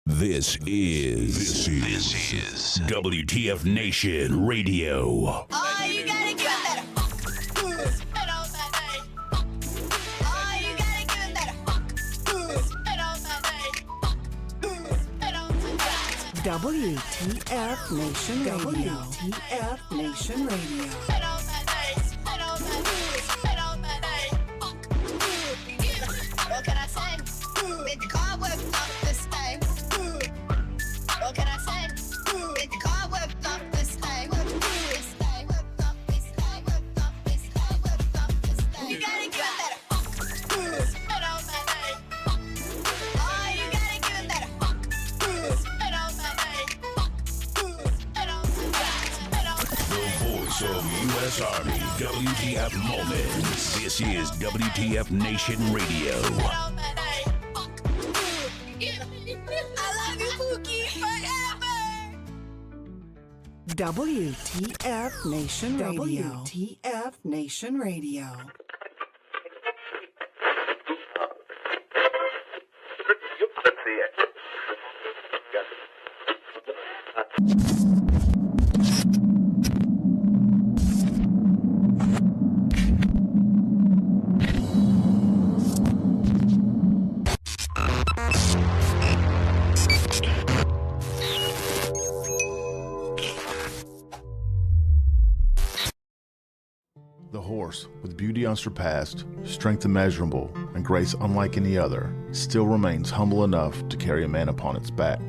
This is W.T.F. Nation Radio. Oh, you gotta give it better. Spit on that day. Oh, you gotta give it better. Spit on that day. Spit on that day. W.T.F. Nation Radio. W.T.F. Nation Radio. Spit on that day. Spit on that day. Spit on that day. What can I say? Did the car work up this day? What can I say? Did the car work up this day? This day, work up this day, work up this day, work up this day. You gotta give it better. Spit on that day. Oh, you gotta give it better. Spit on that day. Spit on that day. Spit on that day. The voice of U.S. Army, WTF Moments. This is WTF Nation Radio. Spit on that day. I love you, Pookie, forever. WTF Nation Radio. WTF Nation Radio. The horse, with beauty unsurpassed, strength immeasurable, and grace unlike any other, still remains humble enough to carry a man upon its back.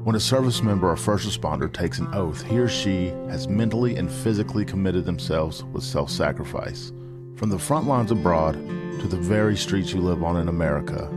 When a service member or first responder takes an oath, he or she has mentally and physically committed themselves with self-sacrifice. From the front lines abroad to the very streets you live on in America,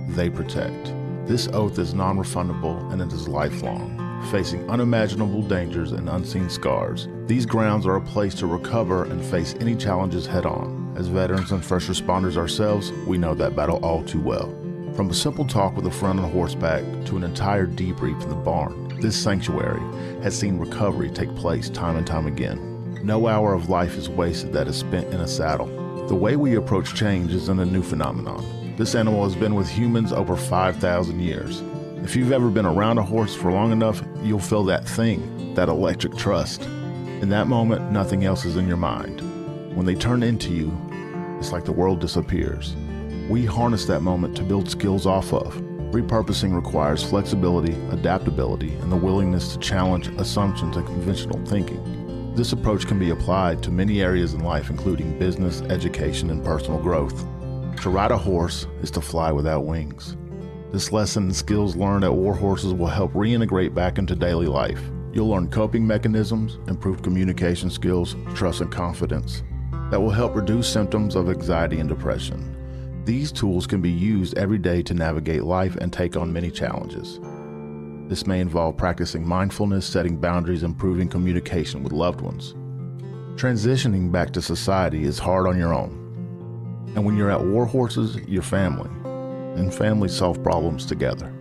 they protect. This oath is non-refundable and it is lifelong. Facing unimaginable dangers and unseen scars, these grounds are a place to recover and face any challenges head-on. As veterans and first responders ourselves, we know that battle all too well. From a simple talk with a friend on horseback to an entire debrief in the barn, this sanctuary has seen recovery take place time and time again. No hour of life is wasted that is spent in a saddle. The way we approach change isn't a new phenomenon. This animal has been with humans over 5,000 years. If you've ever been around a horse for long enough, you'll feel that thing, that electric trust. In that moment, nothing else is in your mind. When they turn into you, it's like the world disappears. We harness that moment to build skills off of. Repurposing requires flexibility, adaptability, and the willingness to challenge assumptions and conventional thinking. This approach can be applied to many areas in life, including business, education, and personal growth. To ride a horse is to fly without wings. This lesson and skills learned at war horses will help reintegrate back into daily life. You'll learn coping mechanisms, improved communication skills, trust and confidence that will help reduce symptoms of anxiety and depression. These tools can be used every day to navigate life and take on many challenges. This may involve practicing mindfulness, setting boundaries, improving communication with loved ones. Transitioning back to society is hard on your own. And when you're at war horses, you're family. And families solve problems together.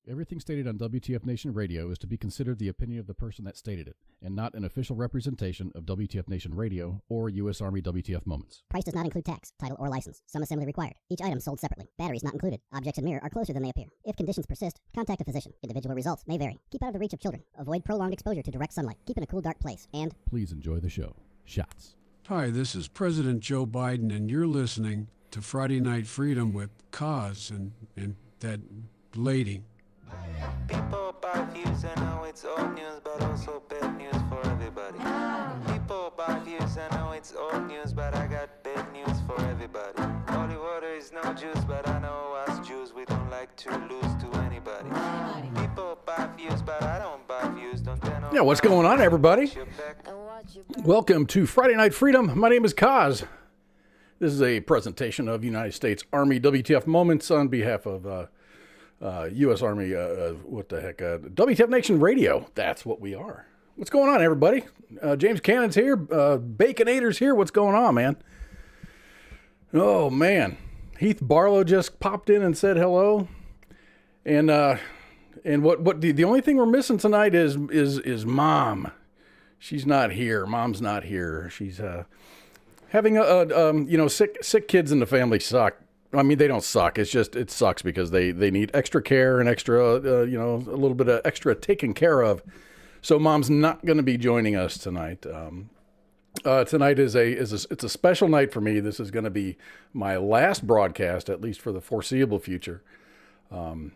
Everything stated on WTF Nation Radio is to be considered the opinion of the person that stated it, and not an official representation of WTF Nation Radio or U.S. Army WTF Moments. Price does not include tax, title, or license. Some assembly required. Each item sold separately. Batteries not included. Objects in mirror are closer than they appear. If conditions persist, contact a physician. Individual results may vary. Keep out of the reach of children. Avoid prolonged exposure to direct sunlight. Keep in a cool, dark place. And Please enjoy the show. Shots. Hi, this is President Joe Biden, and you're listening to Friday Night Freedom with Kaz and that lady. People buy views, I know it's old news, but also bad news for everybody. People buy views, I know it's old news, but I got bad news for everybody. Holy water is no juice, but I know us Jews, we don't like to lose to anybody. People buy views, but I don't buy views. Don't dare Yeah, what's going on, everybody? Welcome to Friday Night Freedom. My name is Kaz. This is a presentation of United States Army WTF Moments on behalf of U.S. Army, WTF Nation Radio. That's what we are. What's going on, everybody? James Cannon's here. Baconator's here. What's going on, man? Oh, man. Heath Barlow just popped in and said hello. And what the only thing we're missing tonight is Mom. she's not here. Mom's not here. She's having sick kids in the family suck. I mean, they don't suck. It's just, it sucks because they need extra care and extra, a little bit of extra taken care of. So mom's not going to be joining us tonight. Tonight it's a special night for me. This is going to be my last broadcast, at least for the foreseeable future. I'm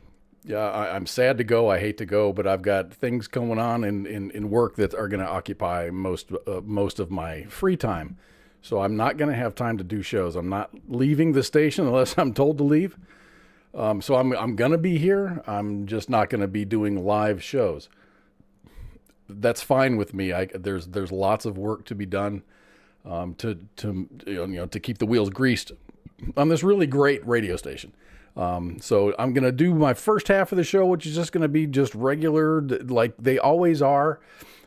sad to go. I hate to go, but I've got things going on in work that are going to occupy most of my free time. So I'm not going to have time to do shows. I'm not leaving the station unless I'm told to leave. So I'm going to be here. I'm just not going to be doing live shows. That's fine with me. There's lots of work to be done to keep the wheels greased on this really great radio station. So I'm going to do my first half of the show, which is just going to be just regular, like they always are.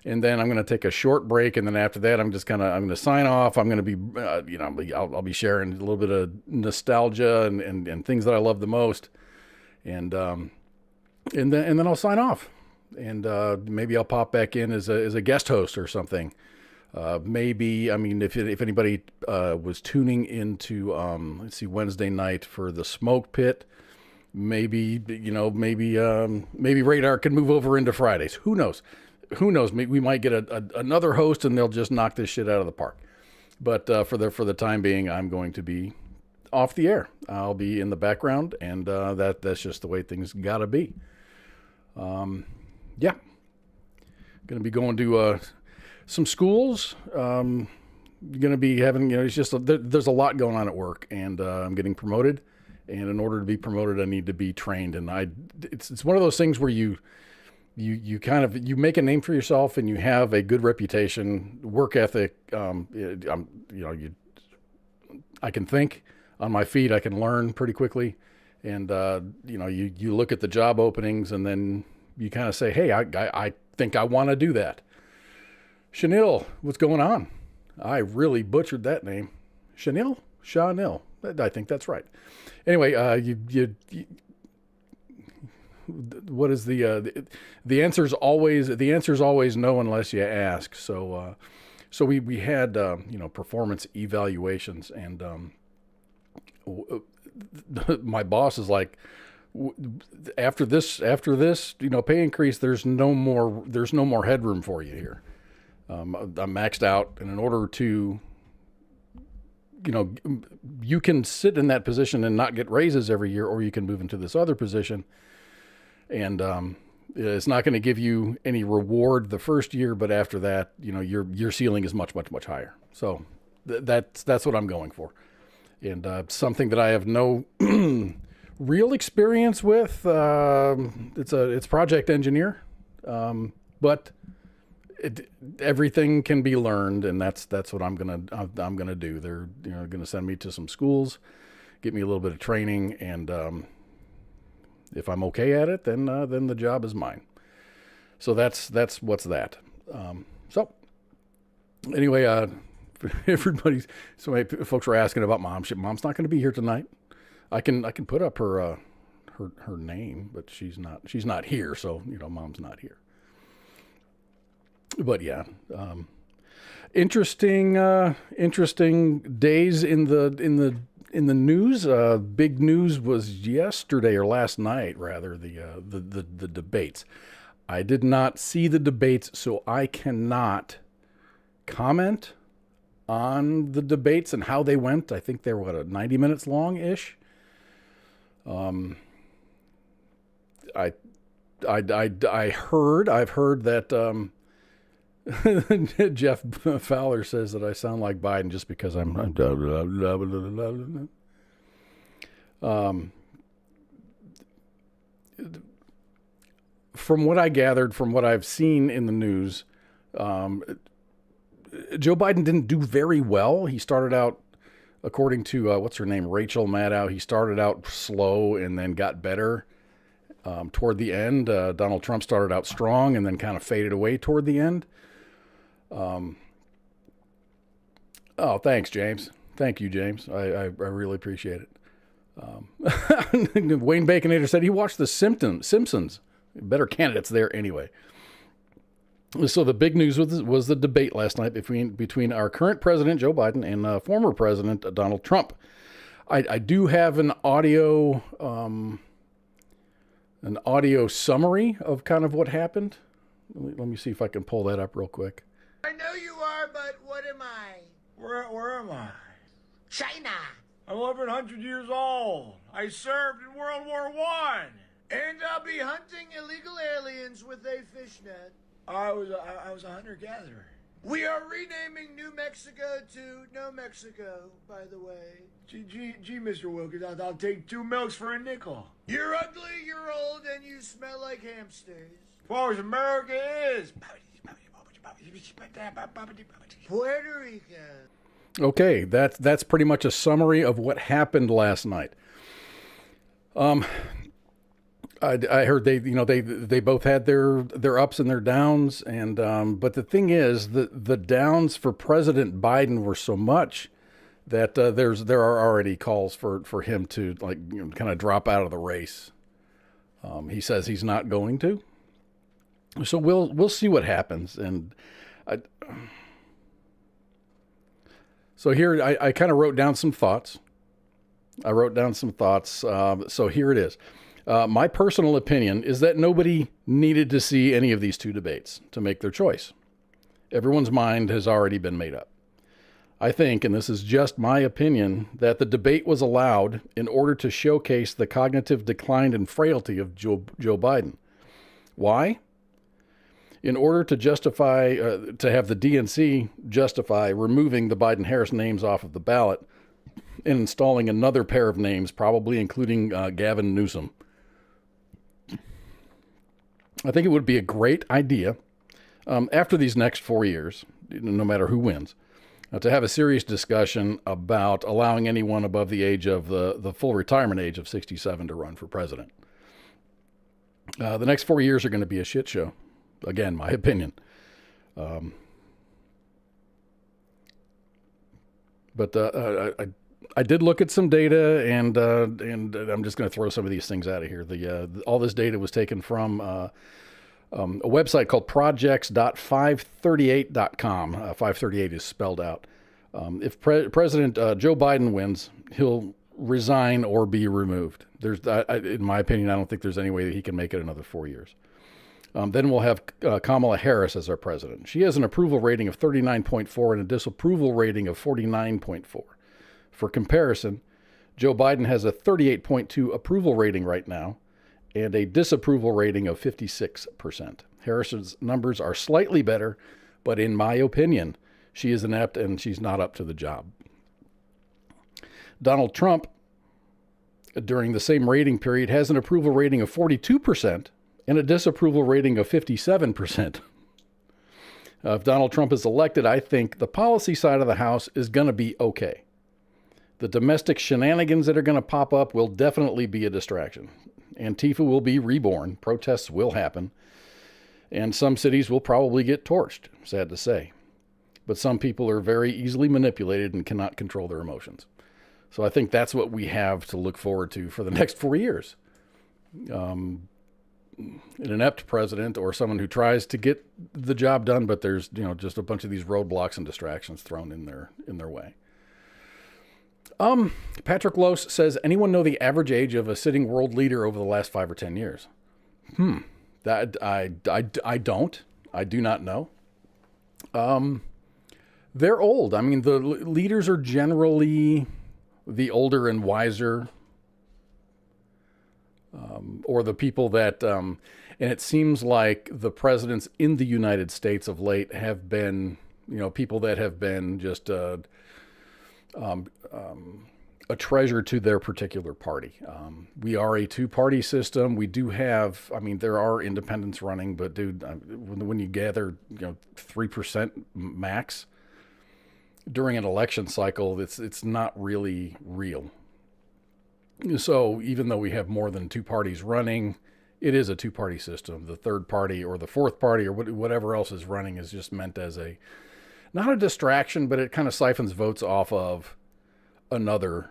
And then I'm going to take a short break. And then after that, I'm going to sign off. I'm going to be, I'll be sharing a little bit of nostalgia and things that I love the most. And then I'll sign off. And maybe I'll pop back in as a guest host or something. Maybe, I mean, if anybody was tuning into, Wednesday night for the Smoke Pit, maybe Radar can move over into Fridays. Who knows? We might get another host and they'll just knock this shit out of the park. But for the time being, I'm going to be off the air. I'll be in the background, and that's just the way things gotta be. Yeah. Going to be going to some schools. Going to be having, it's just, there's a lot going on at work, and I'm getting promoted. And in order to be promoted, I need to be trained. And it's one of those things where you make a name for yourself, and you have a good reputation, work ethic. I can think on my feet. I can learn pretty quickly. And, you look at the job openings, and then you kind of say, hey, I think I want to do that. Chanel, what's going on? I really butchered that name. Chanel? I think that's right. Anyway, what is the answer's always no unless you ask. So we had, performance evaluations, and, my boss is like, after this, pay increase, there's no more headroom for you here. I'm maxed out, and in order to, you can sit in that position and not get raises every year, or you can move into this other position, and it's not going to give you any reward the first year, but after that, your ceiling is much, much, much higher. So that's what I'm going for, and something that I have no real experience with. It's project engineer, but everything can be learned, and that's what I'm gonna do. They're gonna send me to some schools, get me a little bit of training, and if I'm okay at it, then the job is mine. So that's what's that. So anyway, so many folks were asking about mom. Mom's not going to be here tonight. I can put up her name, but she's not here. So mom's not here. But yeah, interesting days in the news. Big news was yesterday, or last night rather, the debates. I did not see the debates, so I cannot comment on the debates and how they went. I think they were 90 minutes long ish. I've heard that Jeff Fowler says that I sound like Biden just because I'm from what I gathered, from what I've seen in the news, Joe Biden didn't do very well. He started out, according to what's her name, Rachel Maddow, he started out slow and then got better toward the end. Donald Trump started out strong and then kind of faded away toward the end. Oh, thanks, James. Thank you, James. I really appreciate it. Wayne Baconator said he watched The Simpsons. Better candidates there anyway. So the big news was the debate last night between our current president, Joe Biden, and former president, Donald Trump. I do have an audio summary of kind of what happened. Let me see if I can pull that up real quick. I know you are, but what am I? Where am I? China. I'm 1,100 years old. I served in World War I. And I'll be hunting illegal aliens with a fishnet. I was a hunter-gatherer. We are renaming New Mexico to No Mexico, by the way. Gee, Mr. Wilkins, I'll take 2 milks for a nickel. You're ugly, you're old, and you smell like hamsters. As far as America is. Puerto Rico. Okay, that's pretty much a summary of what happened last night. I heard they both had their ups and their downs, and but the thing is the downs for President Biden were so much that there are already calls for him to kind of drop out of the race. He says he's not going to, so we'll see what happens. And so here I kind of wrote down some thoughts. So here it is. My personal opinion is that nobody needed to see any of these 2 debates to make their choice. Everyone's mind has already been made up. I think, and this is just my opinion, that the debate was allowed in order to showcase the cognitive decline and frailty of Joe Biden. Why? In order to justify, to have the DNC justify removing the Biden-Harris names off of the ballot and installing another pair of names, probably including Gavin Newsom. I think it would be a great idea after these next 4 years, no matter who wins, to have a serious discussion about allowing anyone above the age of the full retirement age of 67 to run for president. The next 4 years are going to be a shit show. Again, my opinion. But I did look at some data, and I'm just going to throw some of these things out of here. All this data was taken from a website called projects.538.com. 538 is spelled out. If President Joe Biden wins, he'll resign or be removed. In my opinion, I don't think there's any way that he can make it another 4 years. Then we'll have Kamala Harris as our president. She has an approval rating of 39.4 and a disapproval rating of 49.4. For comparison, Joe Biden has a 38.2 approval rating right now and a disapproval rating of 56%. Harris's numbers are slightly better, but in my opinion, she is inept and she's not up to the job. Donald Trump, during the same rating period, has an approval rating of 42% and a disapproval rating of 57%. If Donald Trump is elected, I think the policy side of the House is going to be okay. The domestic shenanigans that are going to pop up will definitely be a distraction. Antifa will be reborn. Protests will happen. And some cities will probably get torched, sad to say. But some people are very easily manipulated and cannot control their emotions. So I think that's what we have to look forward to for the next 4 years. An inept president or someone who tries to get the job done, but there's just a bunch of these roadblocks and distractions thrown in their way. Patrick Lose says, anyone know the average age of a sitting world leader over the last 5 or 10 years? That I don't. I do not know. They're old. I mean, the leaders are generally the older and wiser, or the people that, and it seems like the presidents in the United States of late have been, people that have been just a treasure to their particular party. We are a 2-party system. We do have, there are independents running, but dude, when you gather, 3% max during an election cycle, it's not really real. So even though we have more than 2 parties running, it is a 2-party system. The 3rd party or the 4th party or whatever else is running is just meant as not a distraction, but it kind of siphons votes off of another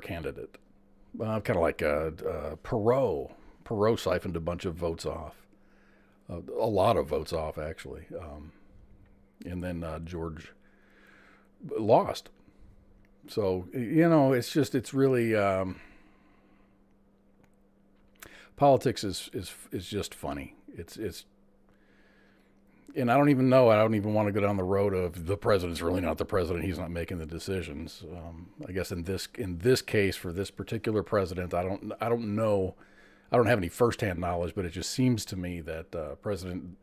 candidate. Kind of like Perot. Perot siphoned a bunch of votes off. a lot of votes off, actually. And then George lost. So, it's really, politics is just funny. It's, and I don't even want to go down the road of the president's really not the president. He's not making the decisions. I guess in this case, for this particular president, I don't know. I don't have any firsthand knowledge, but it just seems to me that President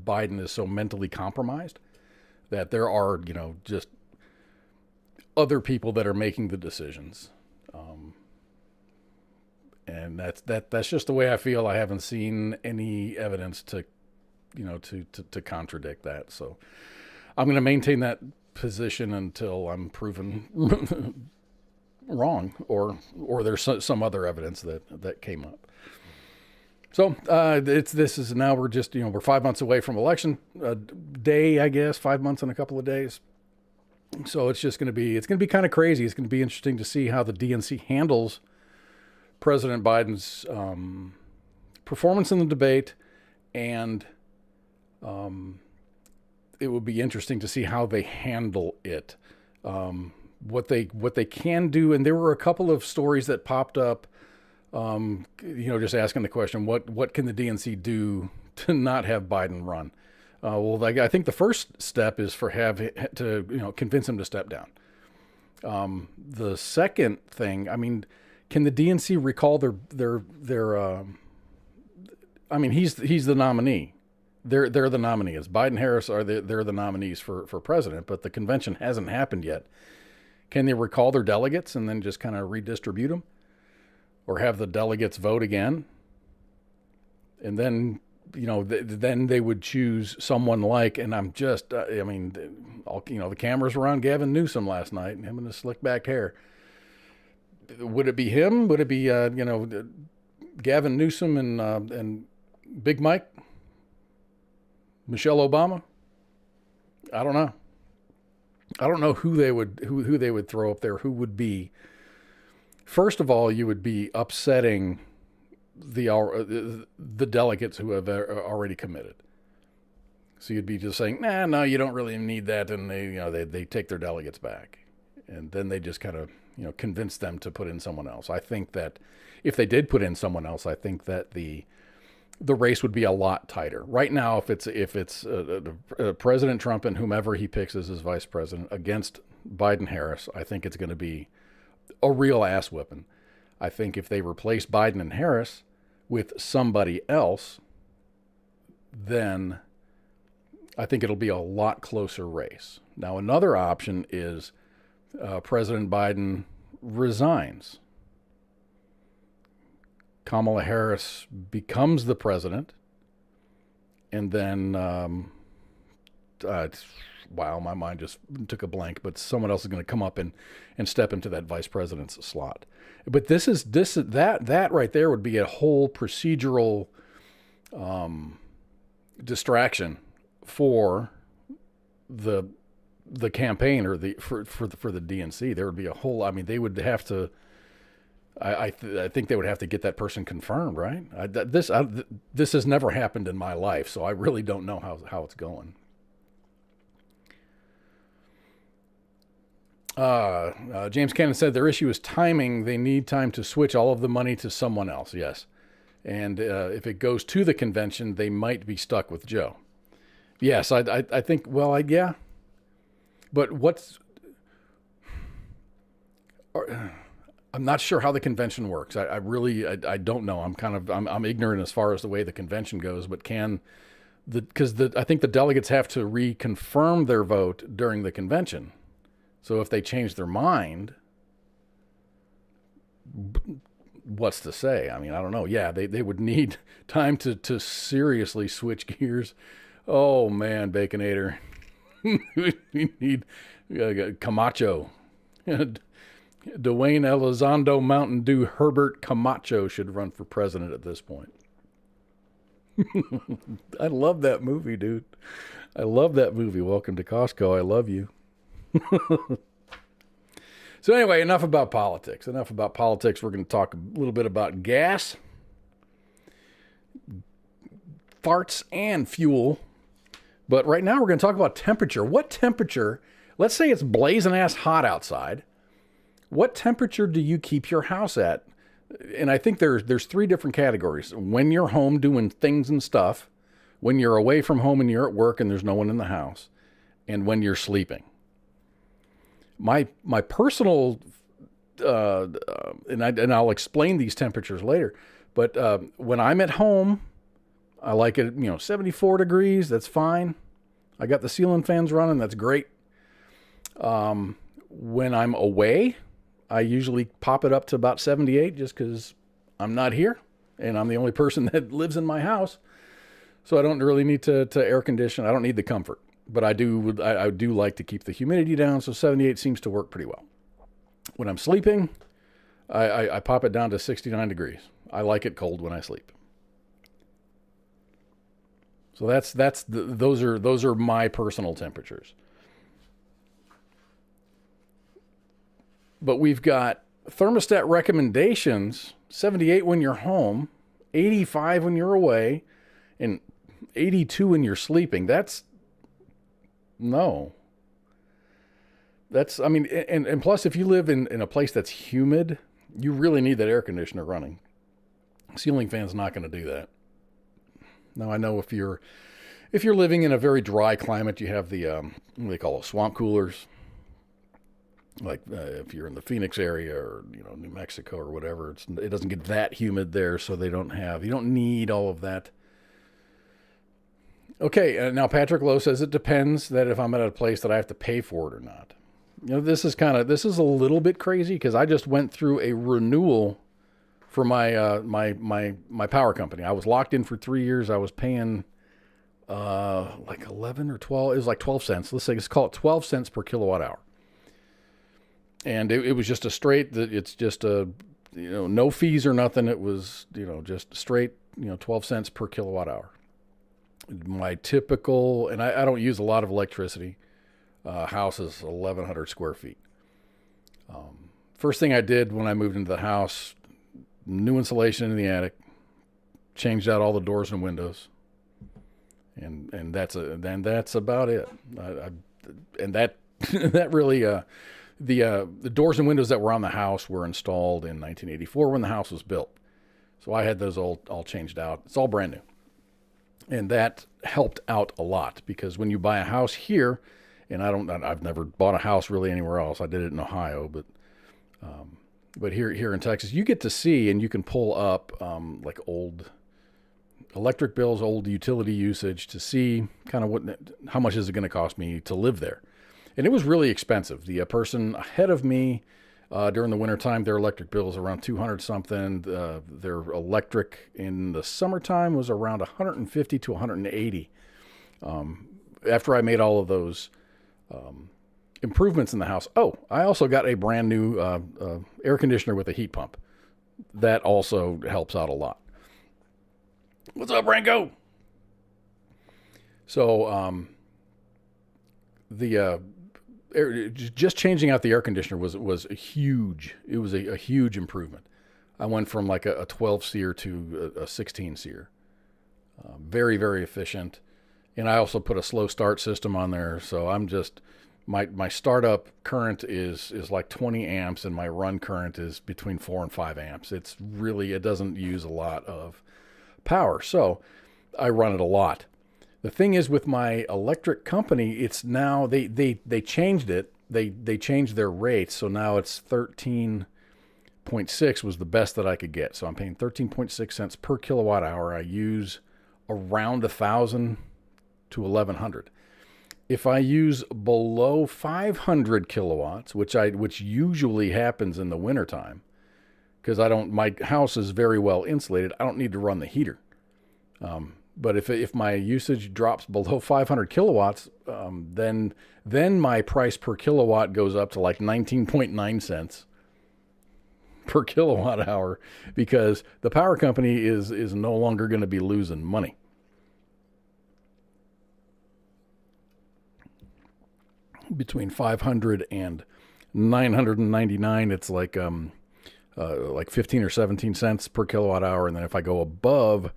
Biden is so mentally compromised that there are, just other people that are making the decisions. And that's just the way I feel. I haven't seen any evidence to contradict that. So I'm going to maintain that position until I'm proven wrong or there's some other evidence that came up. So we're 5 months away from election day, I guess, 5 months and a couple of days. So it's going to be kind of crazy. It's going to be interesting to see how the DNC handles President Biden's performance in the debate, and it would be interesting to see how they handle it, what they can do. And there were a couple of stories that popped up, just asking the question, what can the DNC do to not have Biden run? I think the first step is to convince him to step down. The second thing, can the DNC recall their he's the nominee. They're the nominees. Biden, Harris they're the nominees for president, but the convention hasn't happened yet. Can they recall their delegates and then just kind of redistribute them, or have the delegates vote again? And then, then they would choose someone like, and I'm just, the cameras were on Gavin Newsom last night, and him and his slick back hair. Would it be him? Would it be, Gavin Newsom and Big Mike? Michelle Obama? I don't know. I don't know who they would throw up there. Who would be? First of all, you would be upsetting the delegates who have already committed. So you'd be just saying, no, you don't really need that, and they take their delegates back, and then they just kind of convince them to put in someone else. I think that if they did put in someone else, I think that the race would be a lot tighter. Right now, if it's President Trump and whomever he picks as his vice president against Biden Harris, I think it's going to be a real ass whipping. I think if they replace Biden and Harris with somebody else, then I think it'll be a lot closer race. Now, another option is President Biden resigns. Kamala Harris becomes the president, and then, wow, my mind just took a blank, but someone else is going to come up and step into that vice president's slot. But that right there would be a whole procedural distraction for the campaign or for the DNC. There would be a whole, they would have to, I think they would have to get that person confirmed, right? This has never happened in my life, so I really don't know how it's going. James Cannon said their issue is timing. They need time to switch all of the money to someone else. Yes. And if it goes to the convention, they might be stuck with Joe. Yes, I think, yeah. But I'm not sure how the convention works. I really don't know. I'm ignorant as far as the way the convention goes, but I think the delegates have to reconfirm their vote during the convention. So if they change their mind, what's to say? I don't know. Yeah, they would need time to seriously switch gears. Oh man, Baconator. We need Camacho. Dwayne Elizondo Mountain Dew Herbert Camacho should run for president at this point. I love that movie, dude. I love that movie. Welcome to Costco. I love you. So anyway, enough about politics. We're going to talk a little bit about gas. farts and fuel. But right now we're going to talk about temperature. What temperature, let's say it's blazing ass hot outside. What temperature do you keep your house at? And I think there's 3 different categories. When you're home doing things and stuff, when you're away from home and you're at work and there's no one in the house, and when you're sleeping. My personal, and I'll explain these temperatures later, but when I'm at home, I like it, 74 degrees, that's fine. I got the ceiling fans running, that's great. When I'm away, I usually pop it up to about 78 just because I'm not here and I'm the only person that lives in my house. So I don't really need to air condition. I don't need the comfort, but I do like to keep the humidity down. So 78 seems to work pretty well. When I'm sleeping, I pop it down to 69 degrees. I like it cold when I sleep. So those are my personal temperatures. But we've got thermostat recommendations, 78 when you're home, 85 when you're away, and 82 when you're sleeping. And plus if you live in a place that's humid, you really need that air conditioner running. Ceiling fan's not going to do that. Now I know if you're living in a very dry climate, you have the, what do they call it, swamp coolers. Like if you're in the Phoenix area or New Mexico or whatever, it doesn't get that humid there, so you don't need all of that. Okay, now Patrick Lowe says it depends that if I'm at a place that I have to pay for it or not. This is a little bit crazy because I just went through a renewal for my my power company. I was locked in for 3 years. I was paying like 11 or 12. It was like 12 cents. Let's call it 12 cents per kilowatt hour. And it was just a straight, it's just a, no fees or nothing. It was, just straight, 12 cents per kilowatt hour. My typical, and I don't use a lot of electricity, house is 1,100 square feet. First thing I did when I moved into the house, new insulation in the attic, changed out all the doors and windows. And that's about it. That really, the doors and windows that were on the house were installed in 1984 when the house was built. So I had those all changed out. It's all brand new. And that helped out a lot because when you buy a house here, and I've never bought a house really anywhere else. I did it in Ohio, but here in Texas, you get to see and you can pull up like old electric bills, old utility usage to see kind of how much is it going to cost me to live there. And it was really expensive. The person ahead of me during the wintertime, their electric bill was around 200 something. Their electric in the summertime was around 150 to 180. After I made all of those improvements in the house. Oh, I also got a brand new air conditioner with a heat pump. That also helps out a lot. What's up, Ranko? So just changing out the air conditioner was huge. It was a huge improvement. I went from like a 12 SEER to a 16 SEER. Very, very efficient. And I also put a slow start system on there. So I'm just, my startup current is like 20 amps and my run current is between 4 and 5 amps. It doesn't use a lot of power. So I run it a lot. The thing is with my electric company, it's now, they changed it. They changed their rates. So now it's 13.6 was the best that I could get. So I'm paying 13.6 cents per kilowatt hour. I use around 1,000 to 1,100. If I use below 500 kilowatts, which usually happens in the wintertime, because my house is very well insulated, I don't need to run the heater. But if my usage drops below 500 kilowatts, then my price per kilowatt goes up to like 19.9 cents per kilowatt hour because the power company is no longer going to be losing money. Between 500 and 999, it's like 15 or 17 cents per kilowatt hour. And then if I go above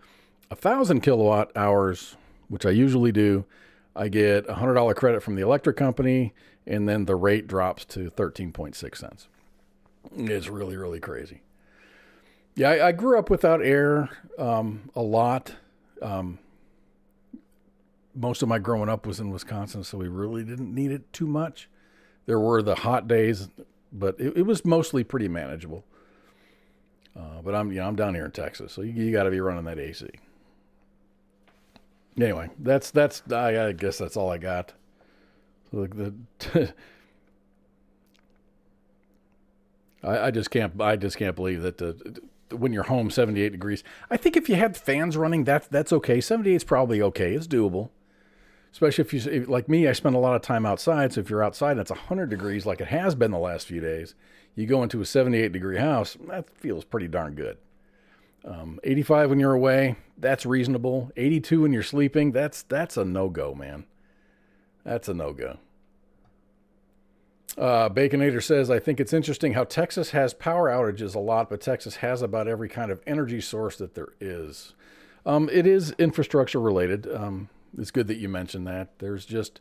1,000 kilowatt hours, which I usually do, I get a $100 credit from the electric company, and then the rate drops to 13.6 cents. It's really, really crazy. Yeah, I grew up without air a lot. Most of my growing up was in Wisconsin, so we really didn't need it too much. There were the hot days, but it was mostly pretty manageable. But I'm down here in Texas, so you got to be running that AC. Anyway, that's I guess that's all I got. So I just can't believe that when you're home 78 degrees. I think if you had fans running, that's okay. 78 is probably okay. It's doable. Especially if like me, I spend a lot of time outside. So if you're outside and it's 100 degrees like it has been the last few days, you go into a 78 degree house, that feels pretty darn good. 85 when you're away, that's reasonable. 82 when you're sleeping, that's a no-go, man. That's a no-go. Baconator says, I think it's interesting how Texas has power outages a lot, but Texas has about every kind of energy source that there is. It is infrastructure related. It's good that you mentioned that. There's just,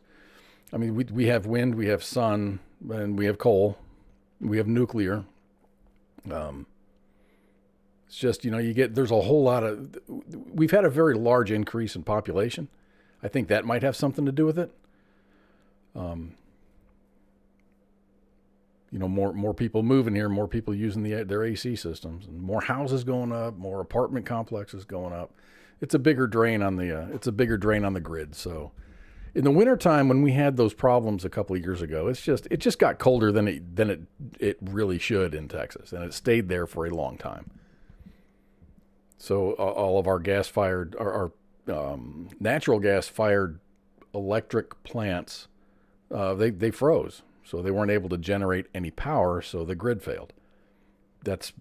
we have wind, we have sun, and we have coal. We have nuclear. It's just, there's a whole lot of, we've had a very large increase in population. I think that might have something to do with it. More people moving here, more people using their AC systems, and more houses going up, more apartment complexes going up. It's a bigger drain on the grid. So in the wintertime, when we had those problems a couple of years ago, it just got colder than it really should in Texas, and it stayed there for a long time. So all of our gas-fired, our natural gas-fired electric plants, they froze. So they weren't able to generate any power, so the grid failed. That's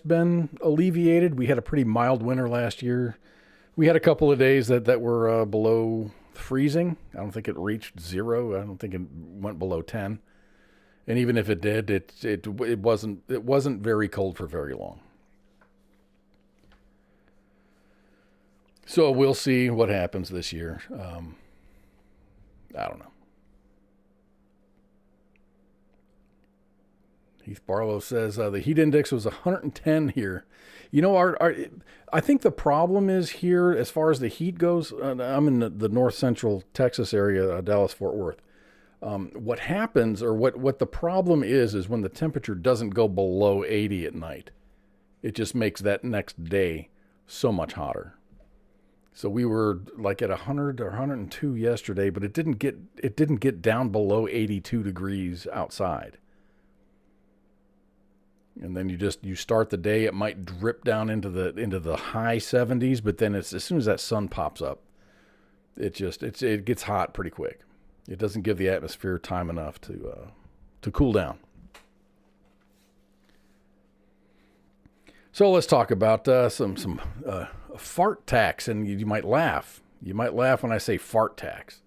been alleviated. We had a pretty mild winter last year. We had a couple of days that were below freezing. I don't think it reached 0. I don't think it went below 10. And even if it did, it wasn't very cold for very long. So we'll see what happens this year. I don't know. Heath Barlow says the heat index was 110 here. I think the problem is here as far as the heat goes. I'm in the north central Texas area, Dallas-Fort Worth. What happens, or what the problem is when the temperature doesn't go below 80 at night. It just makes that next day so much hotter. So we were like at 100 or 102 yesterday, but it didn't get down below 82 degrees outside. And then you start the day, it might drip down into the high 70s, but then as soon as that sun pops up, it gets hot pretty quick. It doesn't give the atmosphere time enough to cool down. So let's talk about some fart tax, and you might laugh. You might laugh when I say fart tax.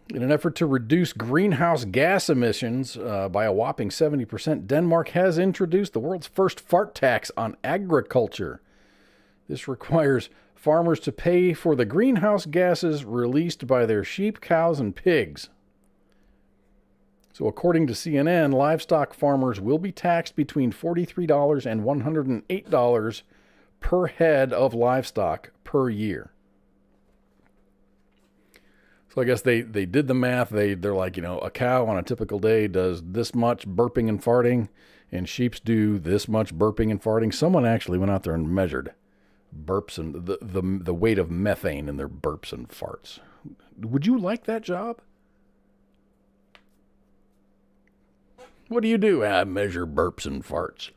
In an effort to reduce greenhouse gas emissions by a whopping 70%, Denmark has introduced the world's first fart tax on agriculture. This requires farmers to pay for the greenhouse gases released by their sheep, cows, and pigs. So according to CNN, livestock farmers will be taxed between $43 and $108 per head of livestock per year. So I guess they did the math. They're like, a cow on a typical day does this much burping and farting, and sheeps do this much burping and farting. Someone actually went out there and measured burps and the weight of methane in their burps and farts. Would you like that job? What do you do? I measure burps and farts.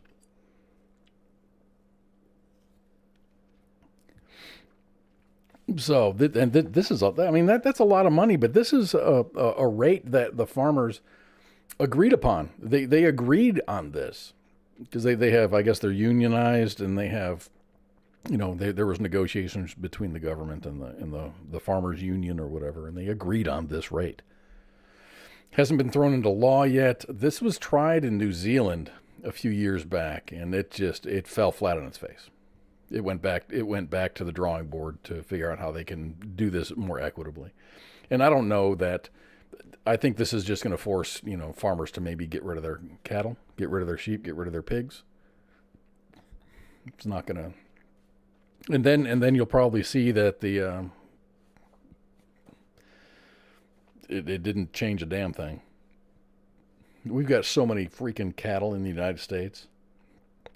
So, this is, that's a lot of money, but this is a rate that the farmers agreed upon. They agreed on this because they have, I guess they're unionized, and they have, there was negotiations between the government and the farmers union or whatever, and they agreed on this rate. Hasn't been thrown into law yet. This was tried in New Zealand a few years back, and it fell flat on its face. it went back to the drawing board to figure out how they can do this more equitably. And I don't know that. I think this is just going to force, farmers to maybe get rid of their cattle, get rid of their sheep, get rid of their pigs. It's not going to. And then you'll probably see that it didn't change a damn thing. We've got so many freaking cattle in the United States.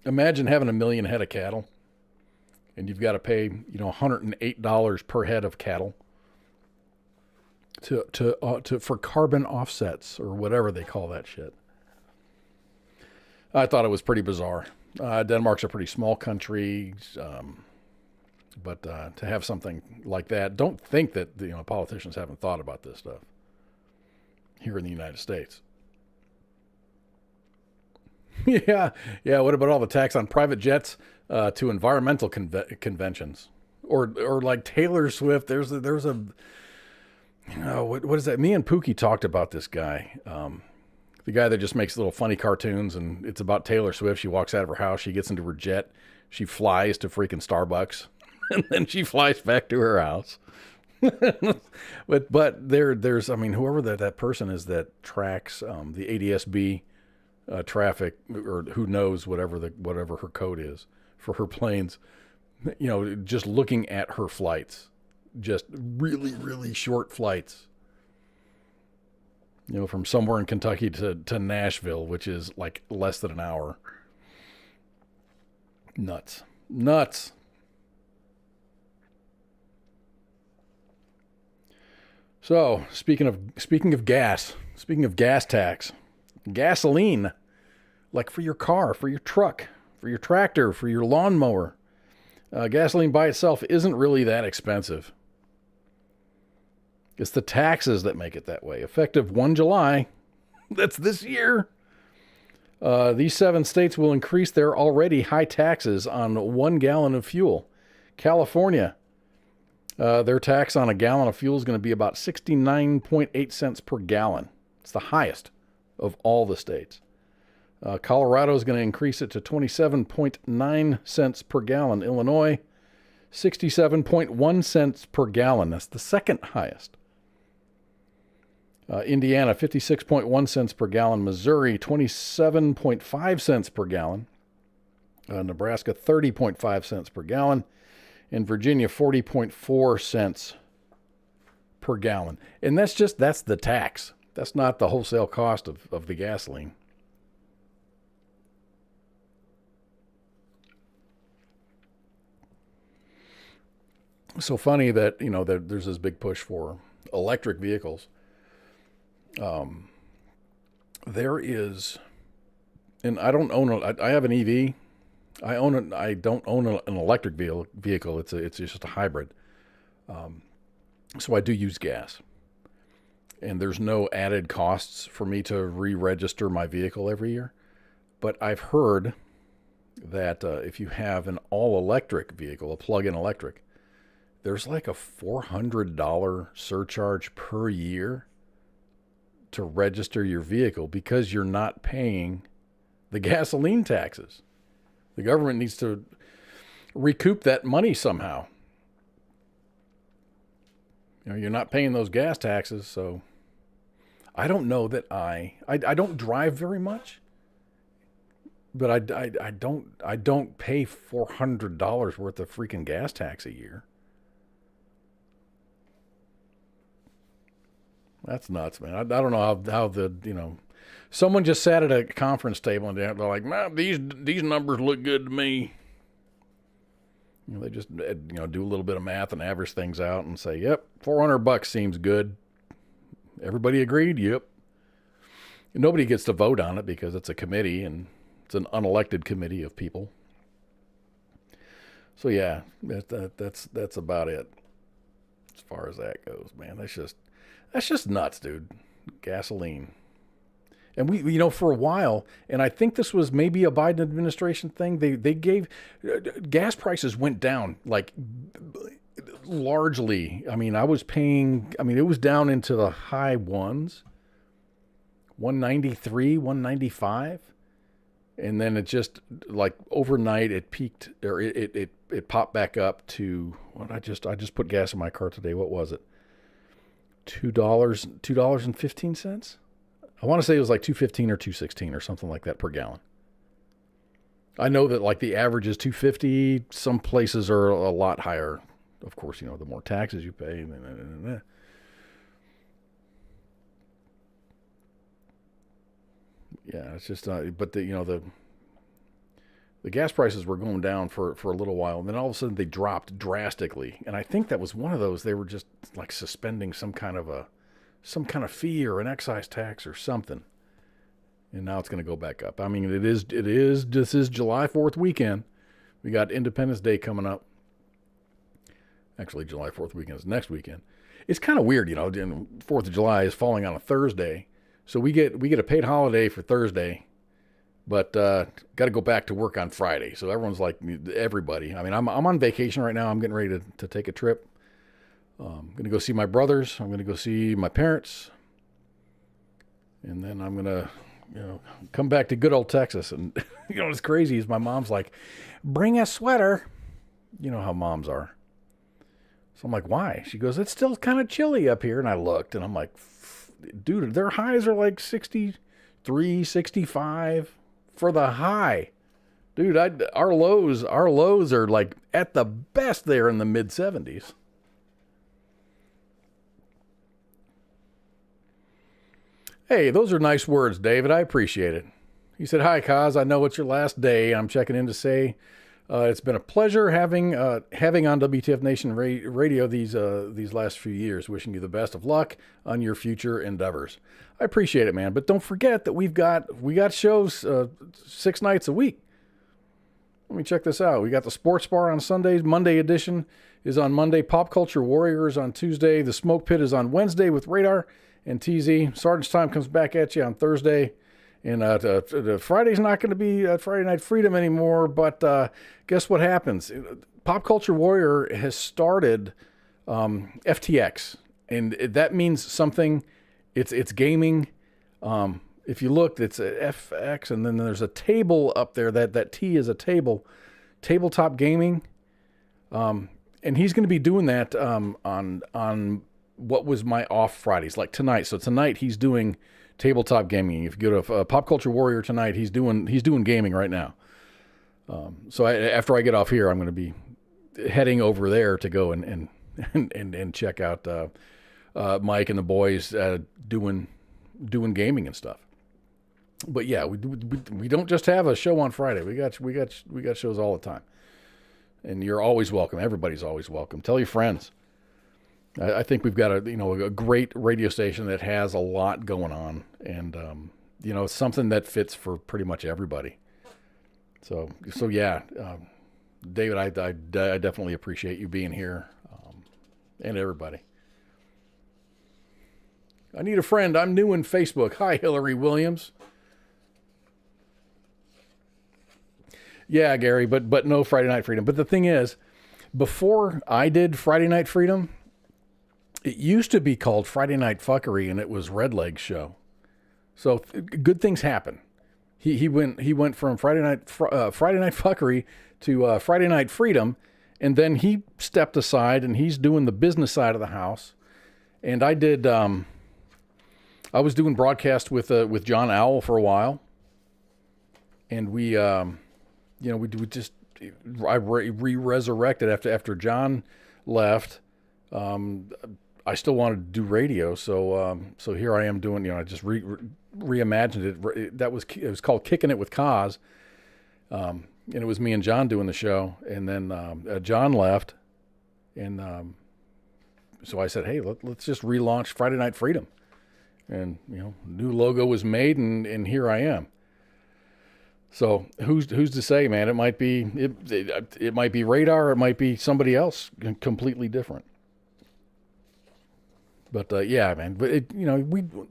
Imagine having 1 million head of cattle, and you've got to pay, $108 per head of cattle for carbon offsets or whatever they call that shit. I thought it was pretty bizarre. Denmark's a pretty small country, but to have something like that, don't think that politicians haven't thought about this stuff here in the United States. Yeah. What about all the tax on private jets to environmental conventions, or like Taylor Swift? There's a what is that? Me and Pookie talked about this guy, the guy that just makes little funny cartoons, and it's about Taylor Swift. She walks out of her house, she gets into her jet, she flies to freaking Starbucks, and then she flies back to her house. but there's whoever that person is that tracks the ADSB traffic, or who knows whatever her code is for her planes, just looking at her flights, just really, really short flights, from somewhere in Kentucky to Nashville, which is like less than an hour. Nuts. So speaking of gas tax, gasoline, like for your car, for your truck, for your tractor, for your lawnmower, gasoline by itself isn't really that expensive. It's the taxes that make it that way. Effective 1 July, that's this year, these 7 states will increase their already high taxes on 1 gallon of fuel. California, their tax on a gallon of fuel is going to be about 69.8 cents per gallon. It's the highest of all the states. Colorado is going to increase it to 27.9 cents per gallon. Illinois, 67.1 cents per gallon. That's the second highest. Indiana, 56.1 cents per gallon. Missouri, 27.5 cents per gallon. Nebraska, 30.5 cents per gallon. In Virginia, 40.4 cents per gallon. And that's the tax. That's not the wholesale cost of the gasoline. So funny that, that there's this big push for electric vehicles. There is, and I don't own I have an EV. I don't own an electric vehicle. It's just a hybrid. So I do use gas. And there's no added costs for me to re-register my vehicle every year. But I've heard that if you have an all-electric vehicle, a plug-in electric, there's like a $400 surcharge per year to register your vehicle because you're not paying the gasoline taxes. The government needs to recoup that money somehow. You're not paying those gas taxes, so I don't know that I don't drive very much, but I don't pay $400 worth of freaking gas tax a year. That's nuts, man. I don't know how the, someone just sat at a conference table and they're like, man, these numbers look good to me. They just, do a little bit of math and average things out and say, yep, $400 seems good. Everybody agreed? Yep. Nobody gets to vote on it because it's a committee and it's an unelected committee of people. So yeah, that's about it as far as that goes, man. That's just nuts, dude. Gasoline. And we, for a while, and I think this was maybe a Biden administration thing, they gave, gas prices went down, like, largely. I was paying, it was down into the high ones, 193, 195. And then it just like overnight it peaked, or it popped back up to what I just put gas in my car today. What was it? $2.15. I want to say it was like $2.15 or $2.16 or something like that per gallon. I know that like the average is $2.50. Some places are a lot higher. Of course, the more taxes you pay. Yeah, it's just but the gas prices were going down for a little while, and then all of a sudden they dropped drastically. And I think that was one of those, they were just like suspending some kind of fee or an excise tax or something. And now it's going to go back up. I mean, this is July 4th weekend. We got Independence Day coming up. Actually, July 4th weekend is next weekend. It's kind of weird, 4th of July is falling on a Thursday. So we get a paid holiday for Thursday, but got to go back to work on Friday. So everyone's like, everybody. I mean, I'm on vacation right now. I'm getting ready to take a trip. I'm going to go see my brothers. I'm going to go see my parents. And then I'm going to, come back to good old Texas. And, what's crazy is my mom's like, bring a sweater. You know how moms are. So I'm like, why? She goes, it's still kind of chilly up here. And I looked and I'm like, dude, their highs are like 63, 65 for the high. Dude, our lows are like at the best there in the mid 70s. Hey, those are nice words, David. I appreciate it. He said, hi, Kaz. I know it's your last day. I'm checking in to say it's been a pleasure having on W.T.F. Nation Radio these last few years. Wishing you the best of luck on your future endeavors. I appreciate it, man. But don't forget that we got shows 6 nights a week. Let me check this out. We got the Sports Bar on Sundays. Monday edition is on Monday. Pop Culture Warriors on Tuesday. The Smoke Pit is on Wednesday with Radar and TZ. Sergeant's Time comes back at you on Thursday. And Friday's not going to be Friday Night Freedom anymore, but guess what happens? Pop Culture Warrior has started FTX, and that means something. It's gaming. If you look, it's a FX, and then there's a table up there. That T is a table. Tabletop gaming. And he's going to be doing that on what was my off Fridays, like tonight. So tonight he's doing tabletop gaming. If you go to Pop Culture Warrior tonight, he's doing gaming right now. So after I get off here, I'm going to be heading over there to go and check out Mike and the boys doing gaming and stuff. But yeah, we don't just have a show on Friday. We got shows all the time, and you're always welcome. Everybody's always welcome. Tell your friends. I think we've got a great radio station that has a lot going on, and it's something that fits for pretty much everybody. So yeah, David, I definitely appreciate you being here, and everybody. I need a friend. I'm new in Facebook. Hi, Hillary Williams. Yeah, Gary, but no Friday Night Freedom. But the thing is, before I did Friday Night Freedom, it used to be called Friday Night Fuckery, and it was Redleg's show. So good things happen. He went from Friday Night Fuckery to Friday Night Freedom, and then he stepped aside, and he's doing the business side of the house. And I did. I was doing broadcast with John Owl for a while, and we just resurrected after John left. I still wanted to do radio, so here I am doing. I just reimagined it. It was called Kicking It with Kaz, and it was me and John doing the show. And then John left, and so I said, "Hey, let's just relaunch Friday Night Freedom." And new logo was made, and here I am. So who's to say, man? It might be it might be Radar, it might be somebody else completely different. But yeah, man. But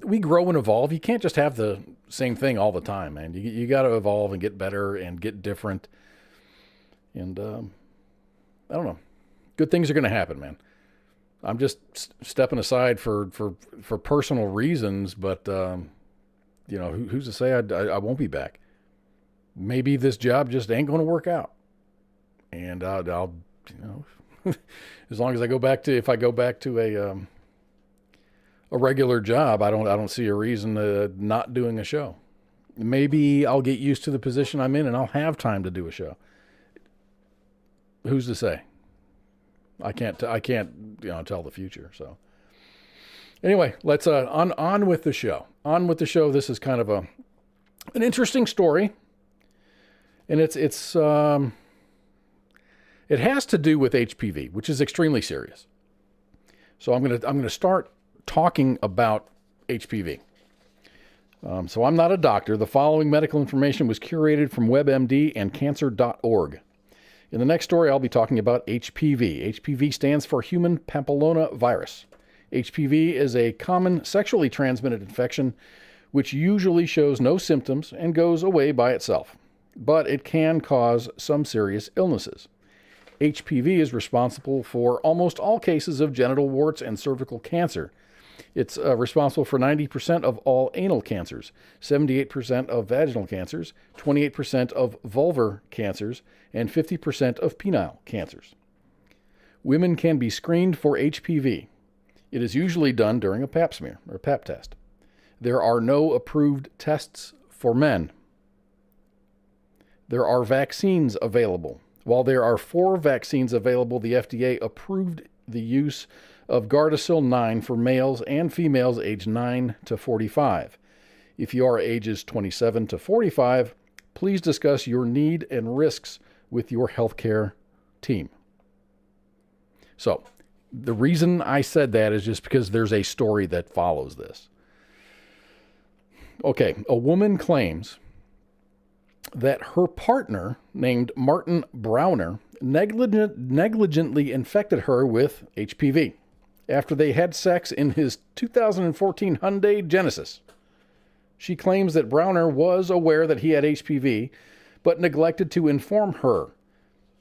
we grow and evolve. You can't just have the same thing all the time, man. You got to evolve and get better and get different. And I don't know. Good things are going to happen, man. I'm just stepping aside for personal reasons, but who's to say I won't be back? maybe this job just ain't going to work out. And I'll as long as if I go back to a regular job, I don't see a reason not doing a show. Maybe I'll get used to the position I'm in and I'll have time to do a show. Who's to say? I can't tell the future. So anyway, let's on with the show. On with the show. This is kind of an interesting story, and it has to do with HPV, which is extremely serious. So I'm gonna start talking about HPV. So I'm not a doctor. The following medical information was curated from WebMD and cancer.org. In the next story, I'll be talking about HPV. HPV stands for human papillomavirus. HPV is a common sexually transmitted infection which usually shows no symptoms and goes away by itself, but it can cause some serious illnesses. HPV is responsible for almost all cases of genital warts and cervical cancer. It's responsible for 90% of all anal cancers, 78% of vaginal cancers, 28% of vulvar cancers, and 50% of penile cancers. Women can be screened for HPV. It is usually done during a pap smear or pap test. There are no approved tests for men. There are vaccines available. While there are 4 vaccines available, the FDA approved the use of Gardasil 9 for males and females aged 9 to 45. If you are ages 27 to 45, please discuss your need and risks with your healthcare team. So, the reason I said that is just because there's a story that follows this. Okay, a woman claims that her partner, named Martin Browner, negligently infected her with HPV after they had sex in his 2014 Hyundai Genesis. She claims that Browner was aware that he had HPV, but neglected to inform her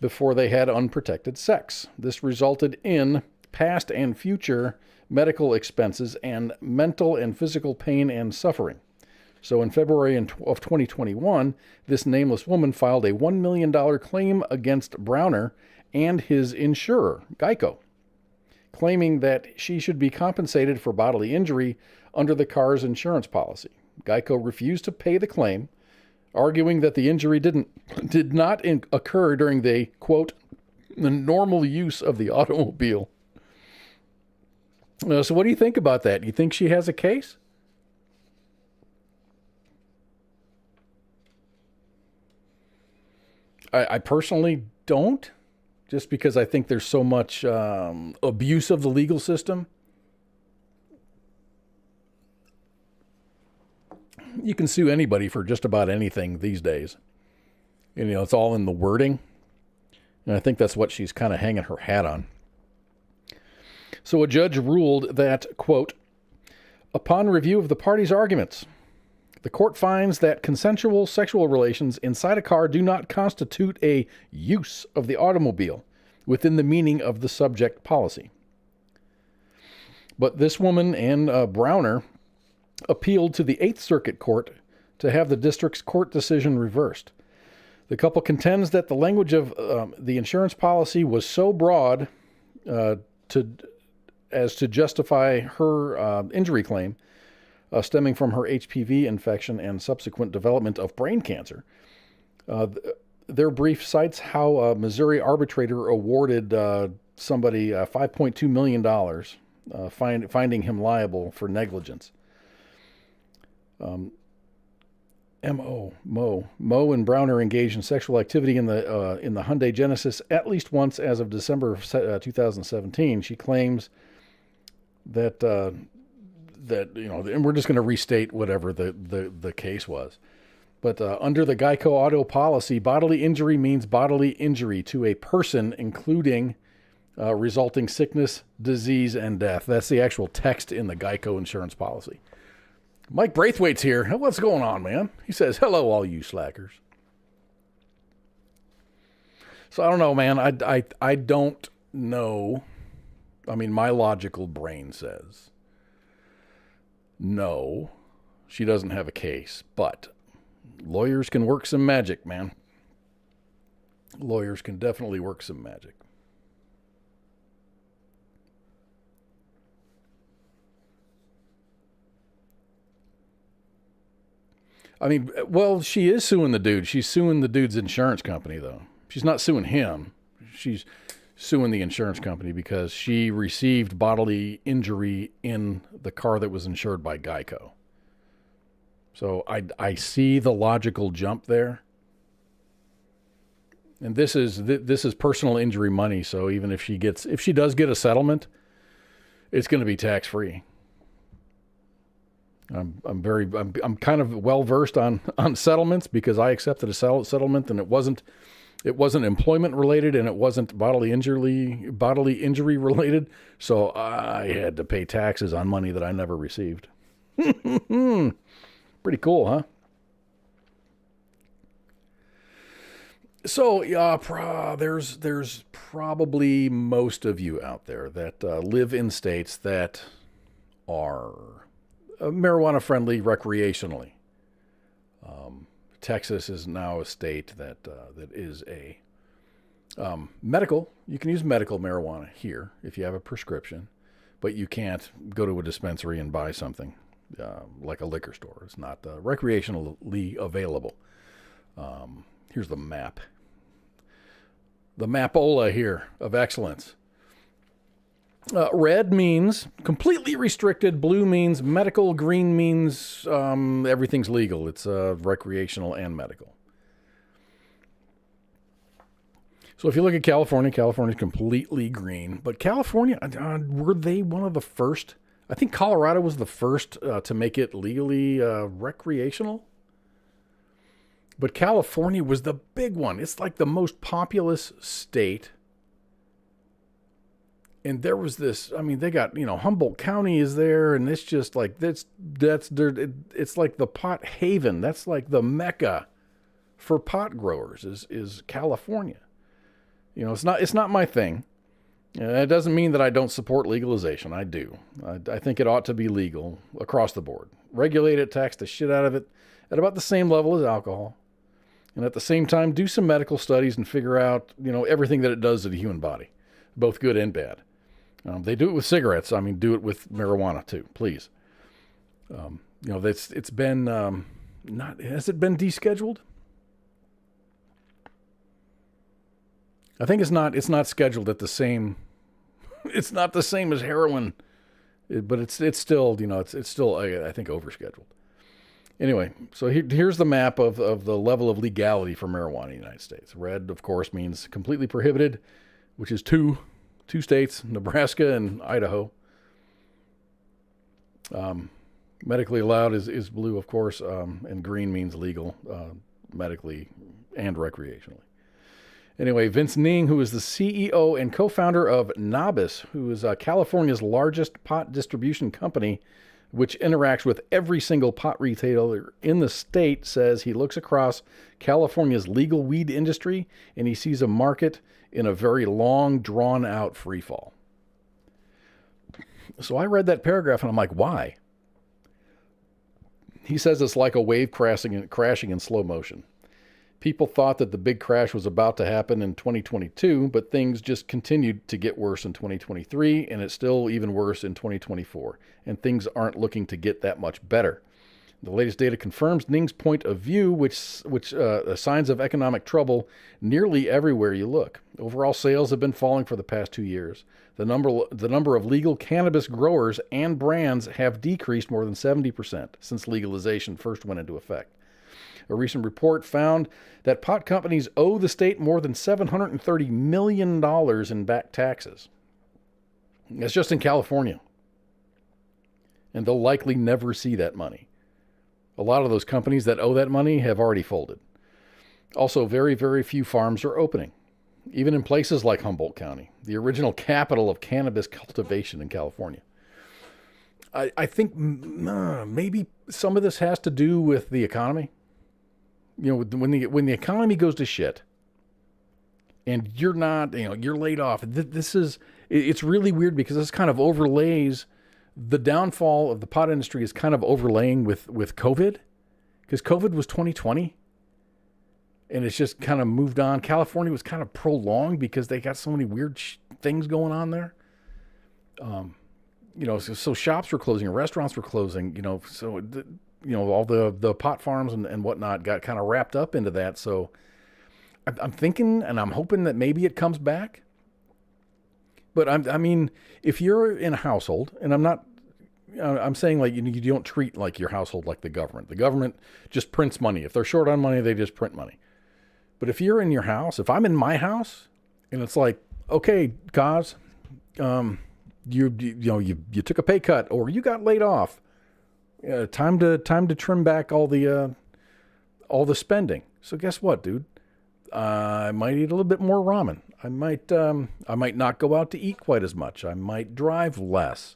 before they had unprotected sex. This resulted in past and future medical expenses and mental and physical pain and suffering. So in February of 2021, this nameless woman filed a $1 million claim against Browner and his insurer, Geico, claiming that she should be compensated for bodily injury under the car's insurance policy. Geico refused to pay the claim, arguing that the injury did not occur during the, quote, the normal use of the automobile. So what do you think about that? You think she has a case? I personally don't, just because I think there's so much abuse of the legal system. You can sue anybody for just about anything these days. And, it's all in the wording. And I think that's what she's kind of hanging her hat on. So a judge ruled that, quote, upon review of the parties' arguments, the court finds that consensual sexual relations inside a car do not constitute a use of the automobile within the meaning of the subject policy. But this woman and Browner appealed to the Eighth Circuit Court to have the district's court decision reversed. The couple contends that the language of the insurance policy was so broad as to justify her injury claim stemming from her HPV infection and subsequent development of brain cancer. Their brief cites how a Missouri arbitrator awarded somebody $5.2 million, finding him liable for negligence. Mo and Browner engaged in sexual activity in the Hyundai Genesis at least once as of December of 2017. She claims that and we're just going to restate whatever the case was. But under the Geico auto policy, bodily injury means bodily injury to a person, including resulting sickness, disease, and death. That's the actual text in the Geico insurance policy. Mike Braithwaite's here. What's going on, man? He says, hello, all you slackers. So I don't know, man. I don't know. I mean, my logical brain says, no, she doesn't have a case. But Lawyers can work some magic, man. Lawyers can definitely work some magic. I mean, well, she is suing the dude. She's suing the dude's insurance company, though. She's not suing him. She's suing the insurance company because she received bodily injury in the car that was insured by Geico. So I see the logical jump there. And this is personal injury money. So even if she does get a settlement, it's going to be tax free. I'm kind of well versed on settlements because I accepted a settlement and it wasn't employment related and it wasn't bodily injury related. So I had to pay taxes on money that I never received. Pretty cool, huh? So there's probably most of you out there that live in states that are marijuana friendly recreationally. Texas is now a state that is a medical. You can use medical marijuana here if you have a prescription, but you can't go to a dispensary and buy something like a liquor store. It's not recreationally available. Here's the map. The mapola here of excellence. Red means completely restricted. Blue means medical. Green means everything's legal. It's recreational and medical. So if you look at California, California's completely green. But California, were they one of the first? I think Colorado was the first to make it legally recreational. But California was the big one. It's like the most populous state. And there was this, I mean, they got, Humboldt County is there, and it's just like, it's like the pot haven. That's like the mecca for pot growers is California. It's not my thing. It doesn't mean that I don't support legalization. I do. I think it ought to be legal across the board. Regulate it, tax the shit out of it at about the same level as alcohol. And at the same time, do some medical studies and figure out, everything that it does to the human body, both good and bad. They do it with cigarettes. I mean, do it with marijuana too, please. It's been has it been descheduled? I think it's not scheduled at the same. It's not the same as heroin, but it's still it's still I think overscheduled. Anyway, so here's the map of the level of legality for marijuana in the United States. Red, of course, means completely prohibited, which is two states, Nebraska and Idaho. Medically allowed is blue, of course, and green means legal, medically and recreationally. Anyway, Vince Ning, who is the CEO and co-founder of Nabis, who is California's largest pot distribution company, which interacts with every single pot retailer in the state, says he looks across California's legal weed industry and he sees a market in a very long, drawn-out freefall. So I read that paragraph and I'm like, why? He says it's like a wave crashing in slow motion. People thought that the big crash was about to happen in 2022, but things just continued to get worse in 2023, and it's still even worse in 2024, and things aren't looking to get that much better. The latest data confirms Ning's point of view, which signs of economic trouble nearly everywhere you look. Overall sales have been falling for the past 2 years. The number of legal cannabis growers and brands have decreased more than 70% since legalization first went into effect. A recent report found that pot companies owe the state more than $730 million in back taxes. That's just in California. And they'll likely never see that money. A lot of those companies that owe that money have already folded. Also, very, very few farms are opening, even in places like Humboldt County, the original capital of cannabis cultivation in California. I think maybe some of this has to do with the economy. When the economy goes to shit and you're not, you're laid off. It's really weird because this kind of overlays the downfall of the pot industry is kind of overlaying with COVID Because COVID was 2020, and it's just kind of moved on. California was kind of prolonged because they got so many weird things going on there. So shops were closing, restaurants were closing, all the pot farms and whatnot got kind of wrapped up into that. So I'm thinking and I'm hoping that maybe it comes back. But I mean, if you're in a household, and I'm saying like you don't treat like your household like the government. The government just prints money. If they're short on money, they just print money. But if you're in your house, if I'm in my house, and it's like, okay, Kaz, you took a pay cut or you got laid off. Time to trim back all the spending. So guess what, dude? I might eat a little bit more ramen. I might not go out to eat quite as much. I might drive less.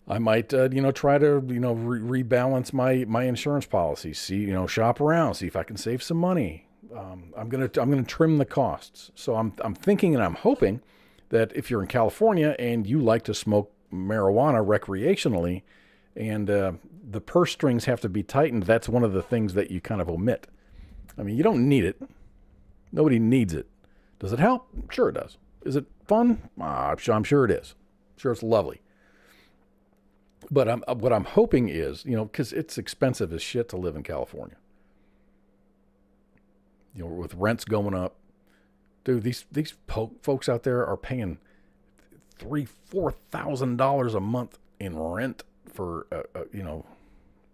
I might, try to, rebalance my insurance policy. See, shop around, see if I can save some money. I'm gonna trim the costs. So I'm thinking and I'm hoping that if you're in California and you like to smoke marijuana recreationally, and the purse strings have to be tightened, that's one of the things that you kind of omit. I mean, you don't need it. Nobody needs it. Does it help? Sure it does. Is it fun? I'm sure it is. I'm sure it's lovely. But what I'm hoping is, because it's expensive as shit to live in California. With rents going up, dude, these folks out there are paying $3,000-$4,000 a month in rent for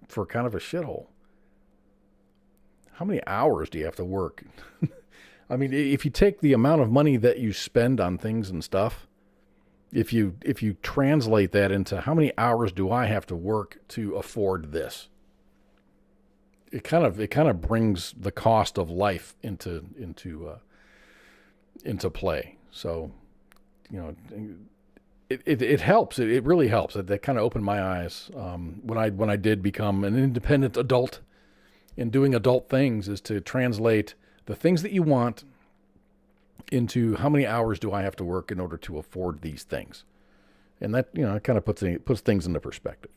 for kind of a shithole. How many hours do you have to work? I mean, if you take the amount of money that you spend on things and stuff, if you translate that into how many hours do I have to work to afford this, it kind of brings the cost of life into play. So, it helps. It really helps. That kind of opened my eyes when I did become an independent adult and doing adult things, is to translate the things that you want into how many hours do I have to work in order to afford these things. And that, it kind of puts things into perspective.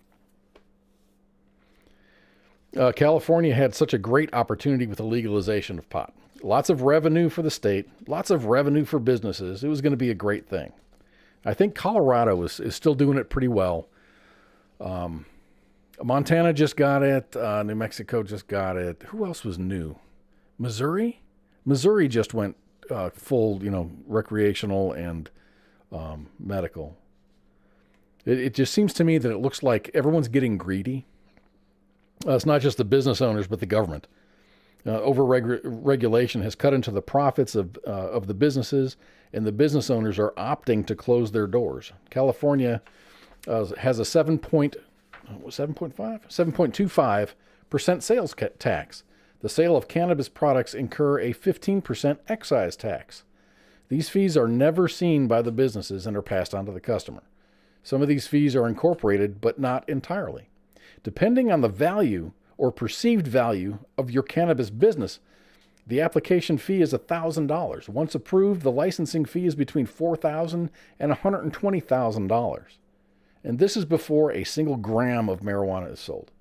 California had such a great opportunity with the legalization of pot. Lots of revenue for the state, lots of revenue for businesses. It was going to be a great thing. I think Colorado is still doing it pretty well. Montana just got it. New Mexico just got it. Who else was new? Missouri? Missouri just went full, recreational and medical. It just seems to me that it looks like everyone's getting greedy. It's not just the business owners, but the government. Over-regulation has cut into the profits of the businesses, and the business owners are opting to close their doors. California has a 7.25% sales tax. The sale of cannabis products incur a 15% excise tax. These fees are never seen by the businesses and are passed on to the customer. Some of these fees are incorporated, but not entirely. Depending on the value or perceived value of your cannabis business, the application fee is $1,000. Once approved, the licensing fee is between $4,000 and $120,000. And this is before a single gram of marijuana is sold.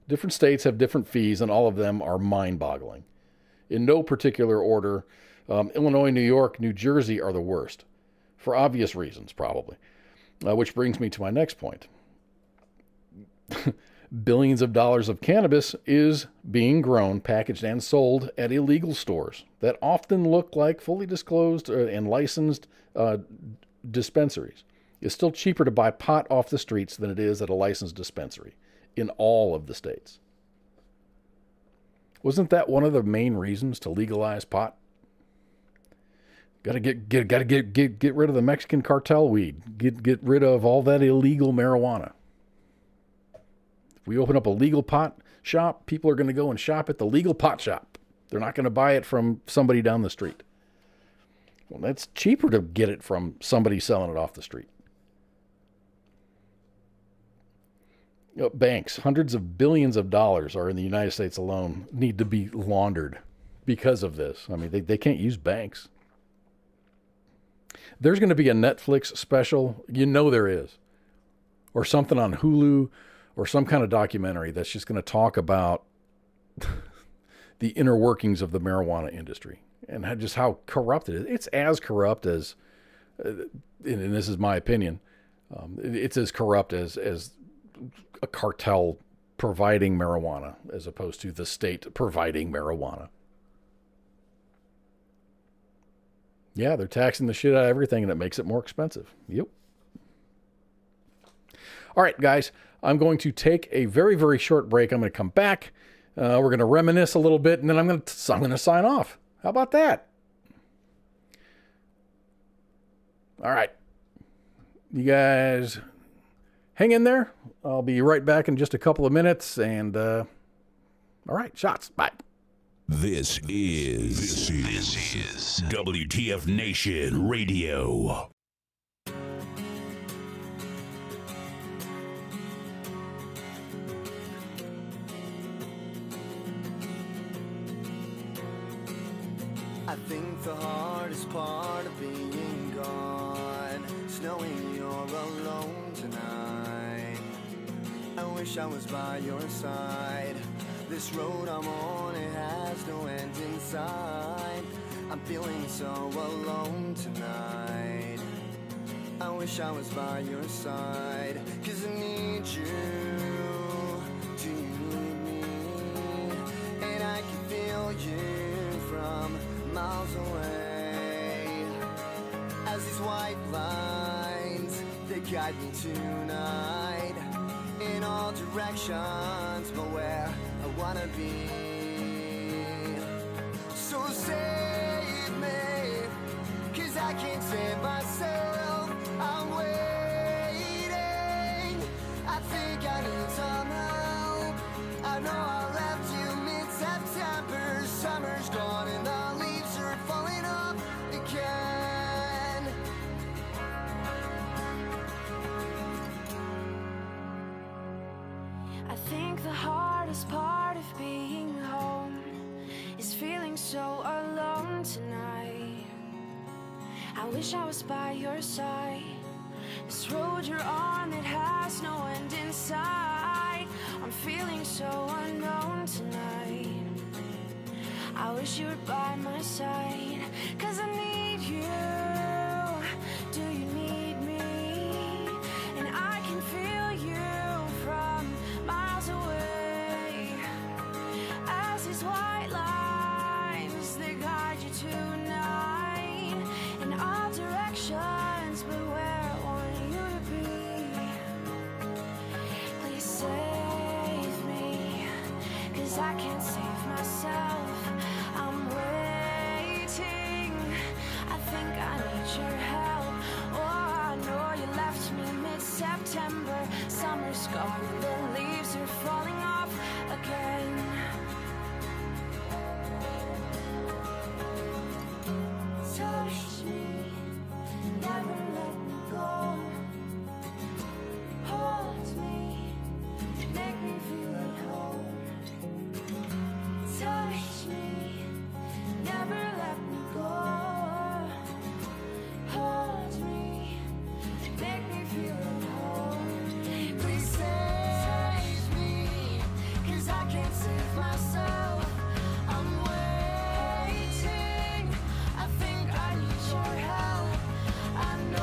Different states have different fees, and all of them are mind-boggling. In no particular order, Illinois, New York, New Jersey are the worst, for obvious reasons, probably. Which brings me to my next point. Billions of dollars of cannabis is being grown, packaged, and sold at illegal stores that often look like fully disclosed and licensed dispensaries. It's still cheaper to buy pot off the streets than it is at a licensed dispensary in all of the states. Wasn't that one of the main reasons to legalize pot? Got to get rid of the Mexican cartel weed. Get rid of all that illegal marijuana. If we open up a legal pot shop, people are going to go and shop at the legal pot shop. They're not going to buy it from somebody down the street. Well, that's cheaper to get it from somebody selling it off the street. Banks, hundreds of billions of dollars are in the United States alone, need to be laundered because of this. I mean, they can't use banks. There's going to be a Netflix special. There is. Or something on Hulu or some kind of documentary that's just going to talk about the inner workings of the marijuana industry and just how corrupt it is. It's as corrupt as, and this is my opinion, it's as corrupt as a cartel providing marijuana as opposed to the state providing marijuana. Yeah, they're taxing the shit out of everything and it makes it more expensive. Yep. All right, guys, I'm going to take a very, very short break. I'm going to come back. We're going to reminisce a little bit, and then I'm going to sign off. How about that? All right. You guys hang in there. I'll be right back in just a couple of minutes. And, all right, shots. Bye. This is WTF Nation Radio. I think the hardest part of being gone is knowing you're alone tonight. I wish I was by your side. This road I'm on, it has no end in sight. I'm feeling so alone tonight. I wish I was by your side, 'cause I need you. Do you need me? And I can feel you from miles away, as these white lines, they guide me tonight, in all directions, but where I wanna be. So save me, 'cause I can't save myself. I'm waiting, I think I need some help. I know I left you mid-September, summer's gone and the leaves are falling up again. I think the hardest part of being home is feeling so alone tonight. I wish I was by your side. This road you're on, it has no end in sight. I'm feeling so unknown tonight. I wish you were by my side, 'cause I need you. Do you need me? And I can feel you from miles away, as these white lines, they guide you tonight, in all directions, but where I want you to be. Please save me, 'cause I can't save myself. I'm waiting, I think I need your help. Oh, I know you left me mid-September, summer's gone and the leaves are falling off again. Touch me, never let me go. Hold me, make me feel at home. Touch me, never let me go. Hold me, make me feel at home. Please save me, 'cause I can't save myself. I'm waiting, I think I need your help. I know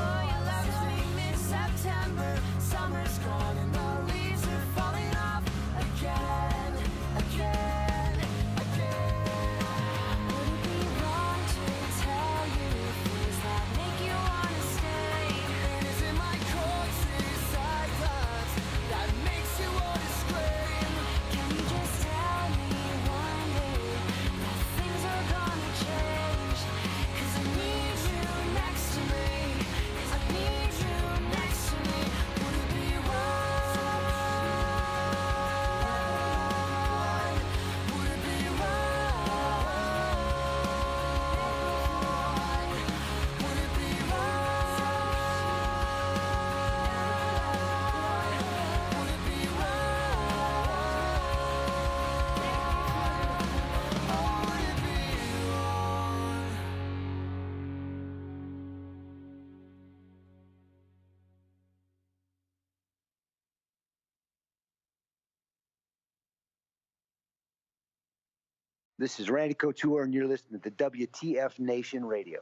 This is Randy Couture, and you're listening to WTF Nation Radio.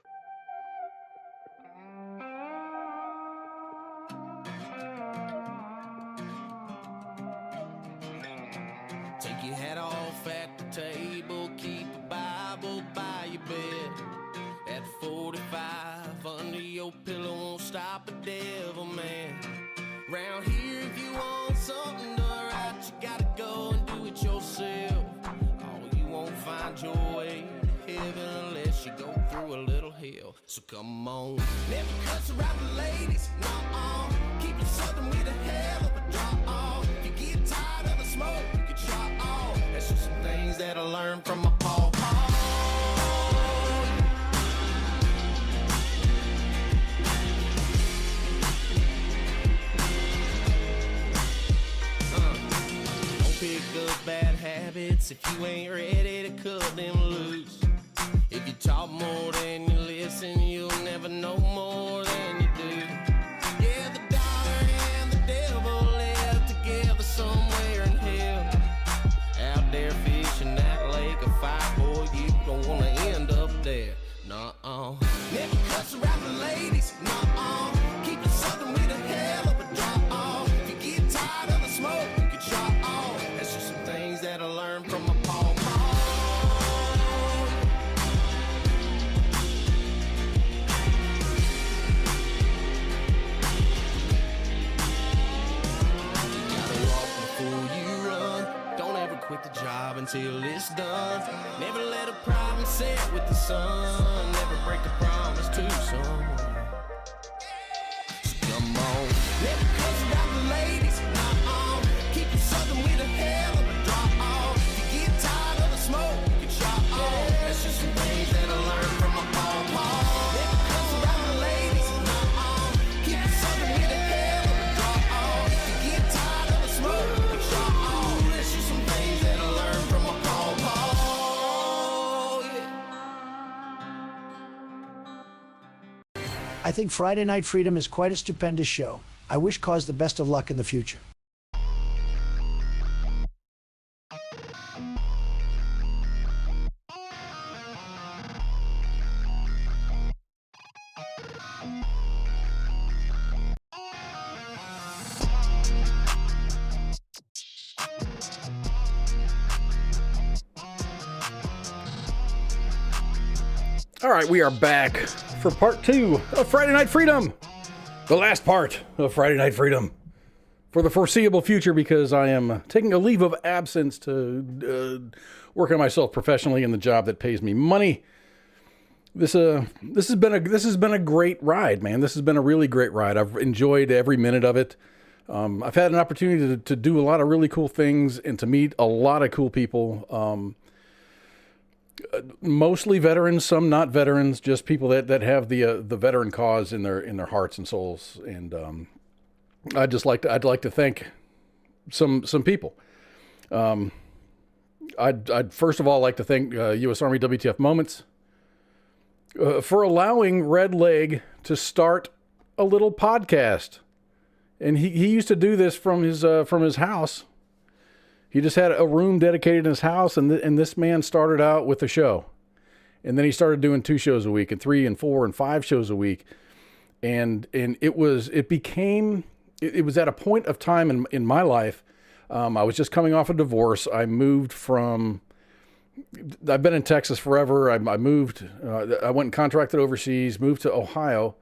Take your hat off at the table, keep a Bible by your bed. At 45, under your pillow won't stop a devil, man. Round here, if you want something done right, you gotta go and do it yourself. Oh, you won't find your way to heaven unless you go through a little hell. So come on, never cuss around the ladies, no. Keep your southern with a hell of a draw. If you get tired of the smoke, you can try all. That's just some things that I learned from my Paul. Pick up bad habits if you ain't ready to cut them loose. If you talk more than you listen, you'll never know more than you do. Yeah, the dollar and the devil live together somewhere in hell. Out there fishing that lake of fire, boy, you don't wanna end up there. Nuh-uh. Never cuss around the ladies, nuh-uh. Keep it southern with a hell of a draw. If you get tired of the smoke, you can try all. That's just some things that I learned from my Paul. Quit the job until it's done. Never let a problem set with the sun. Never break a promise too soon. So come on, never cuss around the ladies. Keep it southern with a hell of a draw. If you get tired of the smoke, you can try all. That's just some things that I learned from my Paul. Never cuss around the ladies. Keep it southern with a hell of a draw. If you get tired of the smoke, you can try all. That's just some things that I learned from my Paul. I think Friday Night Freedom is quite a stupendous show. I wish Cause the best of luck in the future. All right, we are back for part 2 of Friday Night Freedom. The last part of Friday Night Freedom for the foreseeable future, because I am taking a leave of absence to work on myself professionally in the job that pays me money. This has been a great ride, man. This has been a really great ride. I've enjoyed every minute of it. I've had an opportunity to do a lot of really cool things and to meet a lot of cool people. Mostly veterans, some not veterans, just people that have the veteran cause in their hearts and souls. And I'd like to thank some people. I'd first of all like to thank U.S. Army W.T.F. Moments for allowing Red Leg to start a little podcast. And he used to do this from his house. He just had a room dedicated in his house, and this man started out with a show. And then he started doing 2 shows a week, and 3 and 4 and 5 shows a week. And it was at a point of time in my life. I was just coming off a divorce. I've been in Texas forever. I moved, I went and contracted overseas, moved to Ohio.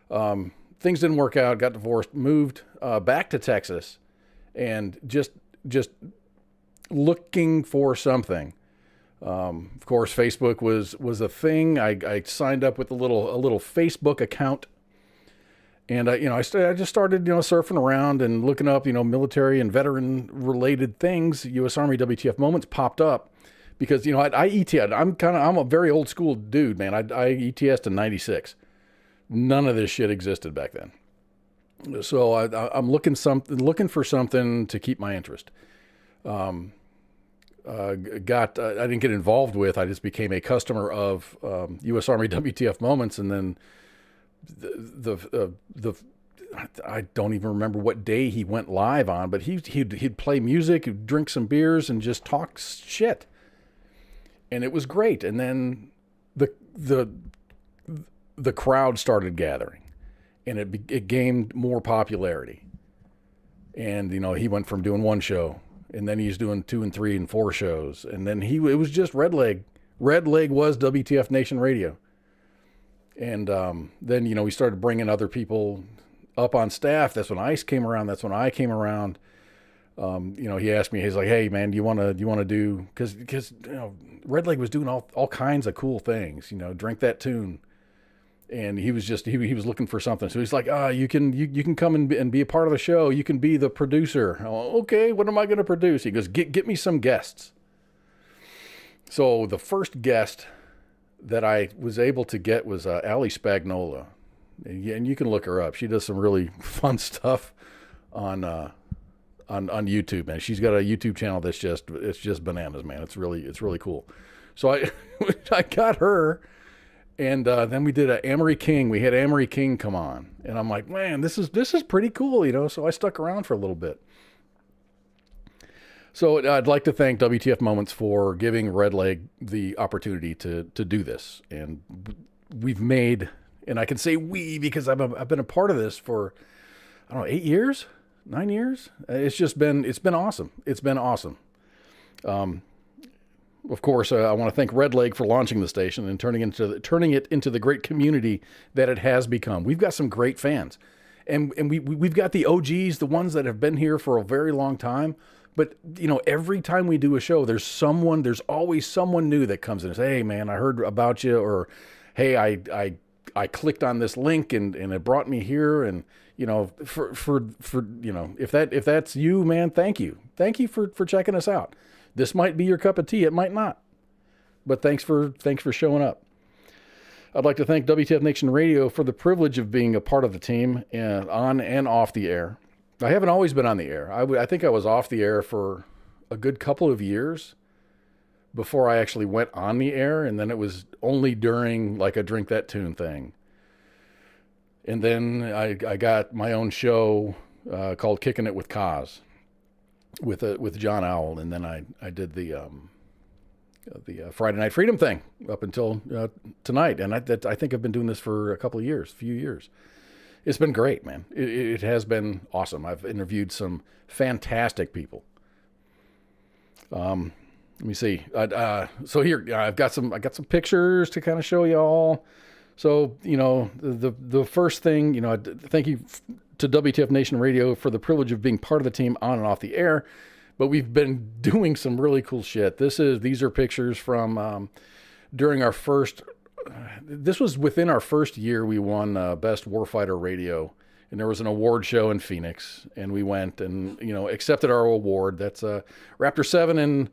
Things didn't work out, got divorced, moved back to Texas, and just looking for something. Of course, Facebook was a thing. I signed up with a little Facebook account, and I just started surfing around and looking up military and veteran related things. U.S. Army WTF Moments popped up because I ETS. I'm a very old school dude, man. I ETS'd in '96. None of this shit existed back then. So I'm looking for something to keep my interest. I didn't get involved with. I just became a customer of U.S. Army WTF Moments, and then I don't even remember what day he went live on, but he'd play music, drink some beers, and just talk shit. and it was great. And then the crowd started gathering, and it gained more popularity. And, he went from doing one show, and then he's doing 2 and 3 and 4 shows. And then it was just Red Leg. Red Leg was WTF Nation Radio. And then, we started bringing other people up on staff. That's when Ice came around. That's when I came around. He asked me, he's like, hey man, do you want to do, cause Red Leg was doing all kinds of cool things, Drink That Tune. And he was he was looking for something. So he's like, you can come and be a part of the show. You can be the producer. Okay. What am I going to produce? He goes, get me some guests. So the first guest that I was able to get was Ali Spagnola. And you can look her up. She does some really fun stuff on YouTube, man. She's got a YouTube channel that's just bananas, man. It's really cool. So I got her, and then we did Amory King. We had Amory King come on, and I'm like, man, this is pretty cool, So I stuck around for a little bit. So I'd like to thank WTF Moments for giving Red Leg the opportunity to do this, and we've made, and I can say we because I've been a part of this for 8 years. 9 years. It's been awesome. It's been awesome. Of course, I want to thank Red Leg for launching the station and turning it into the great community that it has become. We've got some great fans, and we've got the OGs, the ones that have been here for a very long time. But every time we do a show, there's always someone new that comes in and says, "Hey, man, I heard about you," or "Hey, I clicked on this link and it brought me here." And if that's you, man, thank you for checking us out. This might be your cup of tea, it might not, but thanks for showing up. I'd like to thank WTF Nation Radio for the privilege of being a part of the team and on and off the air. I haven't always been on the air. I think I was off the air for a good couple of years before I actually went on the air, and then it was only during like a Drink That Tune thing. And then I got my own show called Kicking It with Kaz with John Owl, and then I did the Friday Night Freedom thing up until tonight, and I think I've been doing this for a few years. It's been great, man. It has been awesome. I've interviewed some fantastic people. Let me see. So here I got some pictures to kind of show y'all. So, the first thing, thank you to WTF Nation Radio for the privilege of being part of the team on and off the air. But we've been doing some really cool shit. These are pictures from during our first. This was within our first year. We won Best Warfighter Radio, and there was an award show in Phoenix, and we went and accepted our award. That's Raptor 7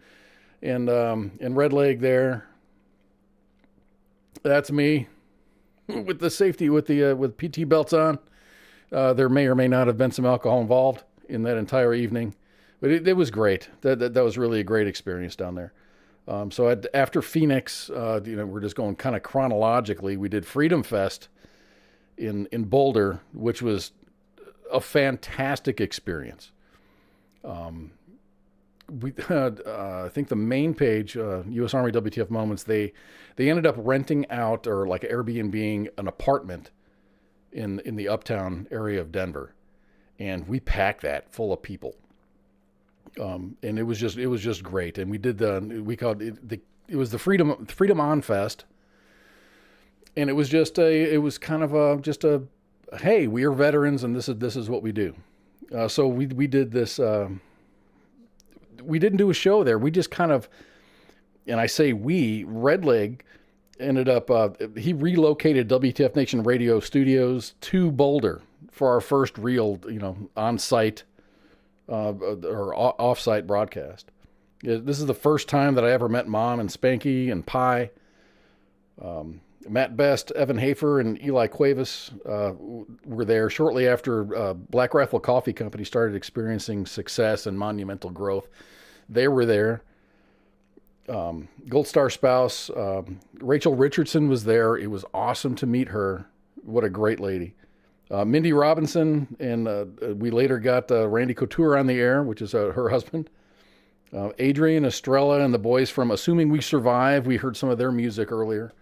and Red Leg there. That's me with the safety with PT belts on. There may or may not have been some alcohol involved in that entire evening, but it was great. That was really a great experience down there. So after Phoenix, we're just going kind of chronologically. We did Freedom Fest in Boulder, which was a fantastic experience. I think the main page, U.S. Army WTF Moments, they ended up renting out or like Airbnb an apartment in the uptown area of Denver, and we packed that full of people. And it was just great. And we did we called it the Freedom On Fest. And it was kind of hey, we are veterans and this is what we do. So we did this, we didn't do a show there. We just kind of, and I say Red Leg ended up, he relocated WTF Nation Radio Studios to Boulder for our first real, on-site, or off-site broadcast. This is the first time that I ever met Mom and Spanky and Pi. Matt Best, Evan Hafer, and Eli Cuevas were there shortly after Black Rifle Coffee Company started experiencing success and monumental growth. They were there. Gold Star spouse, Rachel Richardson was there. It was awesome to meet her. What a great lady. Mindy Robinson, and we later got Randy Couture on the air, which is her husband. Adrian Estrella and the boys from Assuming We Survive. We heard some of their music earlier.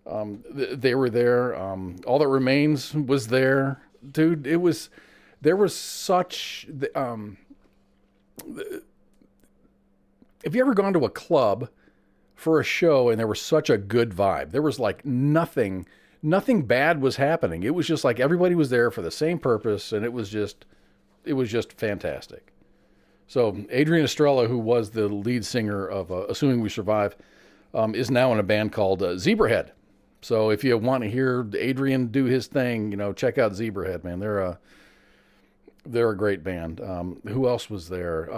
They were there. All That Remains was there. Dude, there was such, have you ever gone to a club for a show and there was such a good vibe? There was like nothing bad was happening. It was just like everybody was there for the same purpose, and it was just fantastic. So Adrian Estrella, who was the lead singer of Assuming We Survive, is now in a band called Zebrahead. So if you want to hear Adrian do his thing, check out Zebrahead, man. They're a great band. Who else was there?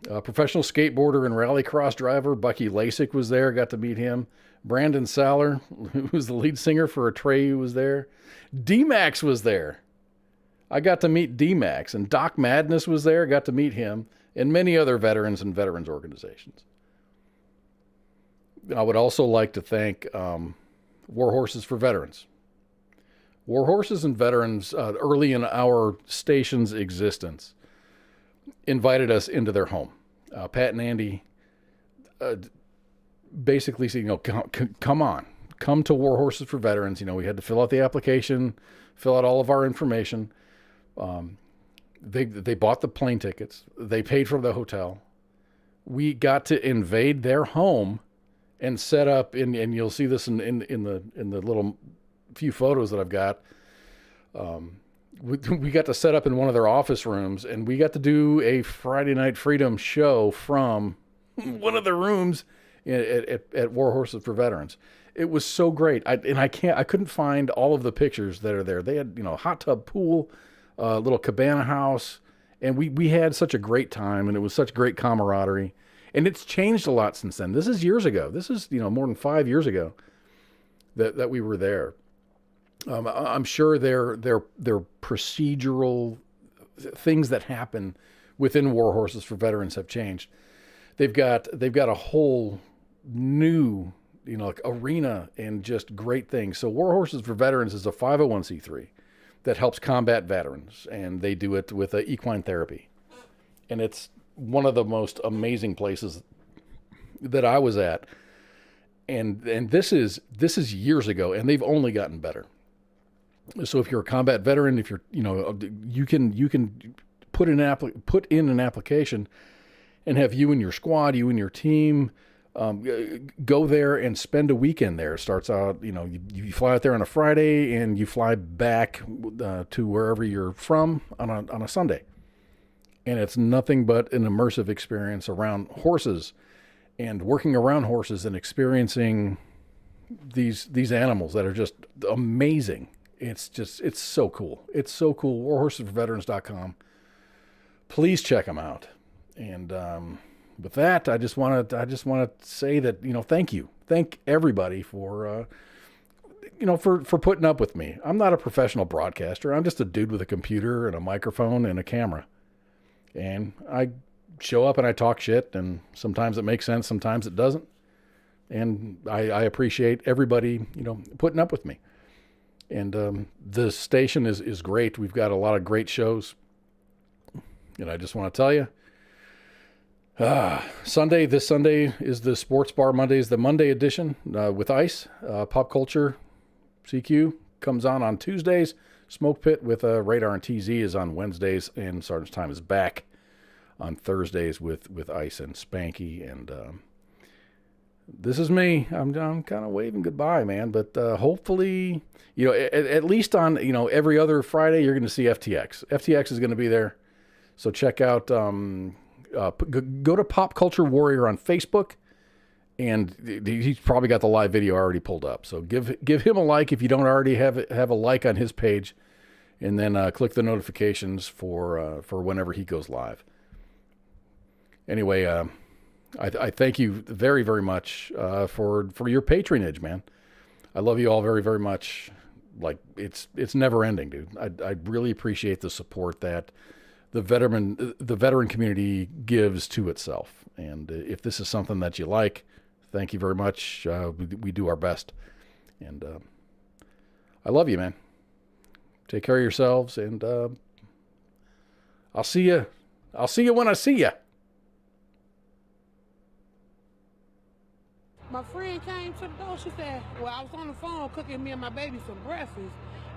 A professional skateboarder and rallycross driver, Bucky Lasik, was there. Got to meet him. Brandon Saller, who was the lead singer for Atreyu, was there. D-Max was there. I got to meet D-Max. And Doc Madness was there. Got to meet him. And many other veterans and veterans organizations. I would also like to thank War Horses for Veterans. War Horses and Veterans, early in our station's existence, invited us into their home. Pat and Andy basically said, come to War Horses for Veterans. We had to fill out the application, fill out all of our information. They bought the plane tickets. They paid for the hotel. We got to invade their home and set up and you'll see this in the little few photos that I've got. We got to set up in one of their office rooms, and we got to do a Friday Night Freedom show from one of the rooms at War Horses for Veterans. It was so great. I couldn't find all of the pictures that are there. They had, hot tub pool, little cabana house, and we had such a great time, and it was such great camaraderie. And it's changed a lot since then. This is years ago. This is, more than 5 years ago that we were there. I'm sure their procedural things that happen within War Horses for Veterans have changed. They've got a whole new, arena and just great things. So War Horses for Veterans is a 501c3 that helps combat veterans, and they do it with equine therapy. And it's one of the most amazing places that I was at. And this is years ago, and they've only gotten better. So if you're a combat veteran, if you're, you can put in an application and have you and your squad, you and your team, go there and spend a weekend there. It starts out, you fly out there on a Friday and you fly back to wherever you're from on a Sunday. And it's nothing but an immersive experience around horses and working around horses and experiencing these animals that are just amazing. It's so cool. It's so cool. WarHorsesForVeterans.com. Please check them out. And with that, I just want to say that, thank you. Thank everybody for putting up with me. I'm not a professional broadcaster. I'm just a dude with a computer and a microphone and a camera. And I show up and I talk shit, and sometimes it makes sense, sometimes it doesn't. And I appreciate everybody, putting up with me. And the station is great. We've got a lot of great shows. And I just want to tell you, this Sunday is the Sports Bar Mondays, the Monday edition with Ice. Pop Culture CQ comes on Tuesdays. Smoke Pit with Radar and TZ is on Wednesdays, and Sergeant's Time is back on Thursdays with Ice and Spanky. And this is me. I'm kind of waving goodbye, man. But hopefully, at least on every other Friday, you're going to see FTX. FTX is going to be there, so check out. Go to Pop Culture Warrior on Facebook, and he's probably got the live video already pulled up. So give him a like if you don't already have a like on his page, and then click the notifications for whenever he goes live. Anyway, I thank you very, very much for your patronage, man. I love you all very, very much. Like it's never ending, dude. I really appreciate the support that the veteran community gives to itself. And if this is something that you like, thank you very much. We do our best. And I love you, man. Take care of yourselves, and I'll see you when I see you. my friend came to the door. She said, well, I was on the phone cooking me and my baby some breakfast.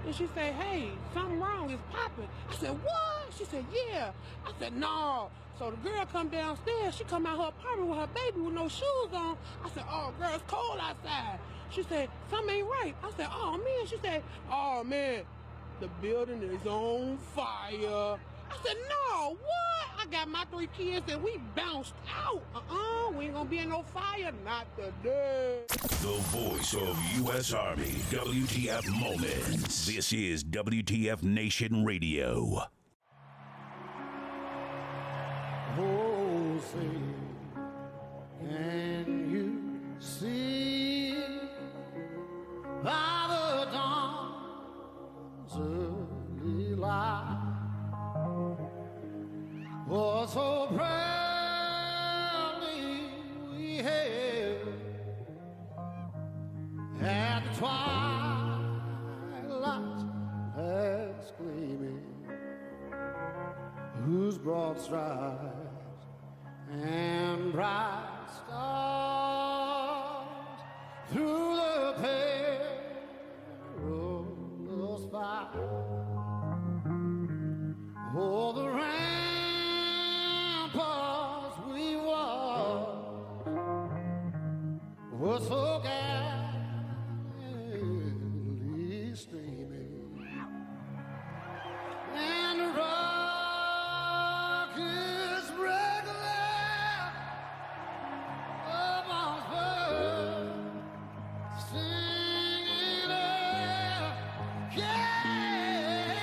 And she said, hey, something wrong, it's popping. I said, what? She said, yeah. I said, no. So the girl come downstairs. She come out her apartment with her baby with no shoes on. I said, oh, girl, it's cold outside. She said, something ain't right. I said, oh, man. She said, oh, man, the building is on fire. I said, no, what? I got my 3 kids and we bounced out. We ain't gonna be in no fire, not today. The voice of U.S. Army, WTF Moments. This is WTF Nation Radio. Oh, say, can you see by the dawn's early light what so proudly we hailed at the twilight's last gleaming, whose broad stripes and bright stars through the perilous fight. Oh, the ramparts we walked were so gallantly streaming, and the rockets regular upon spur, singing out, yeah,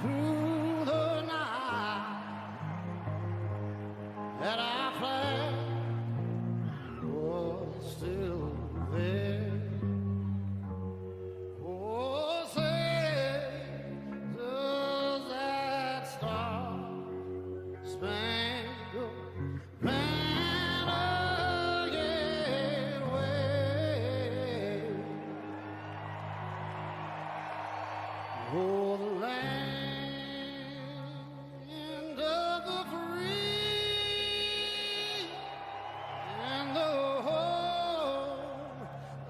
through the night, that our flag was still there. Oh, say, does that star-spangled banner yet wave? Oh, the land of the free and the home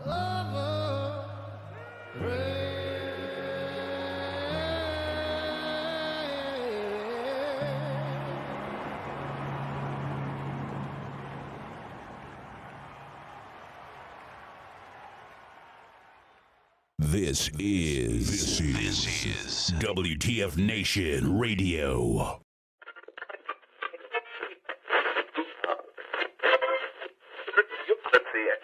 of the brave. This is WTF Nation Radio. Let's see it.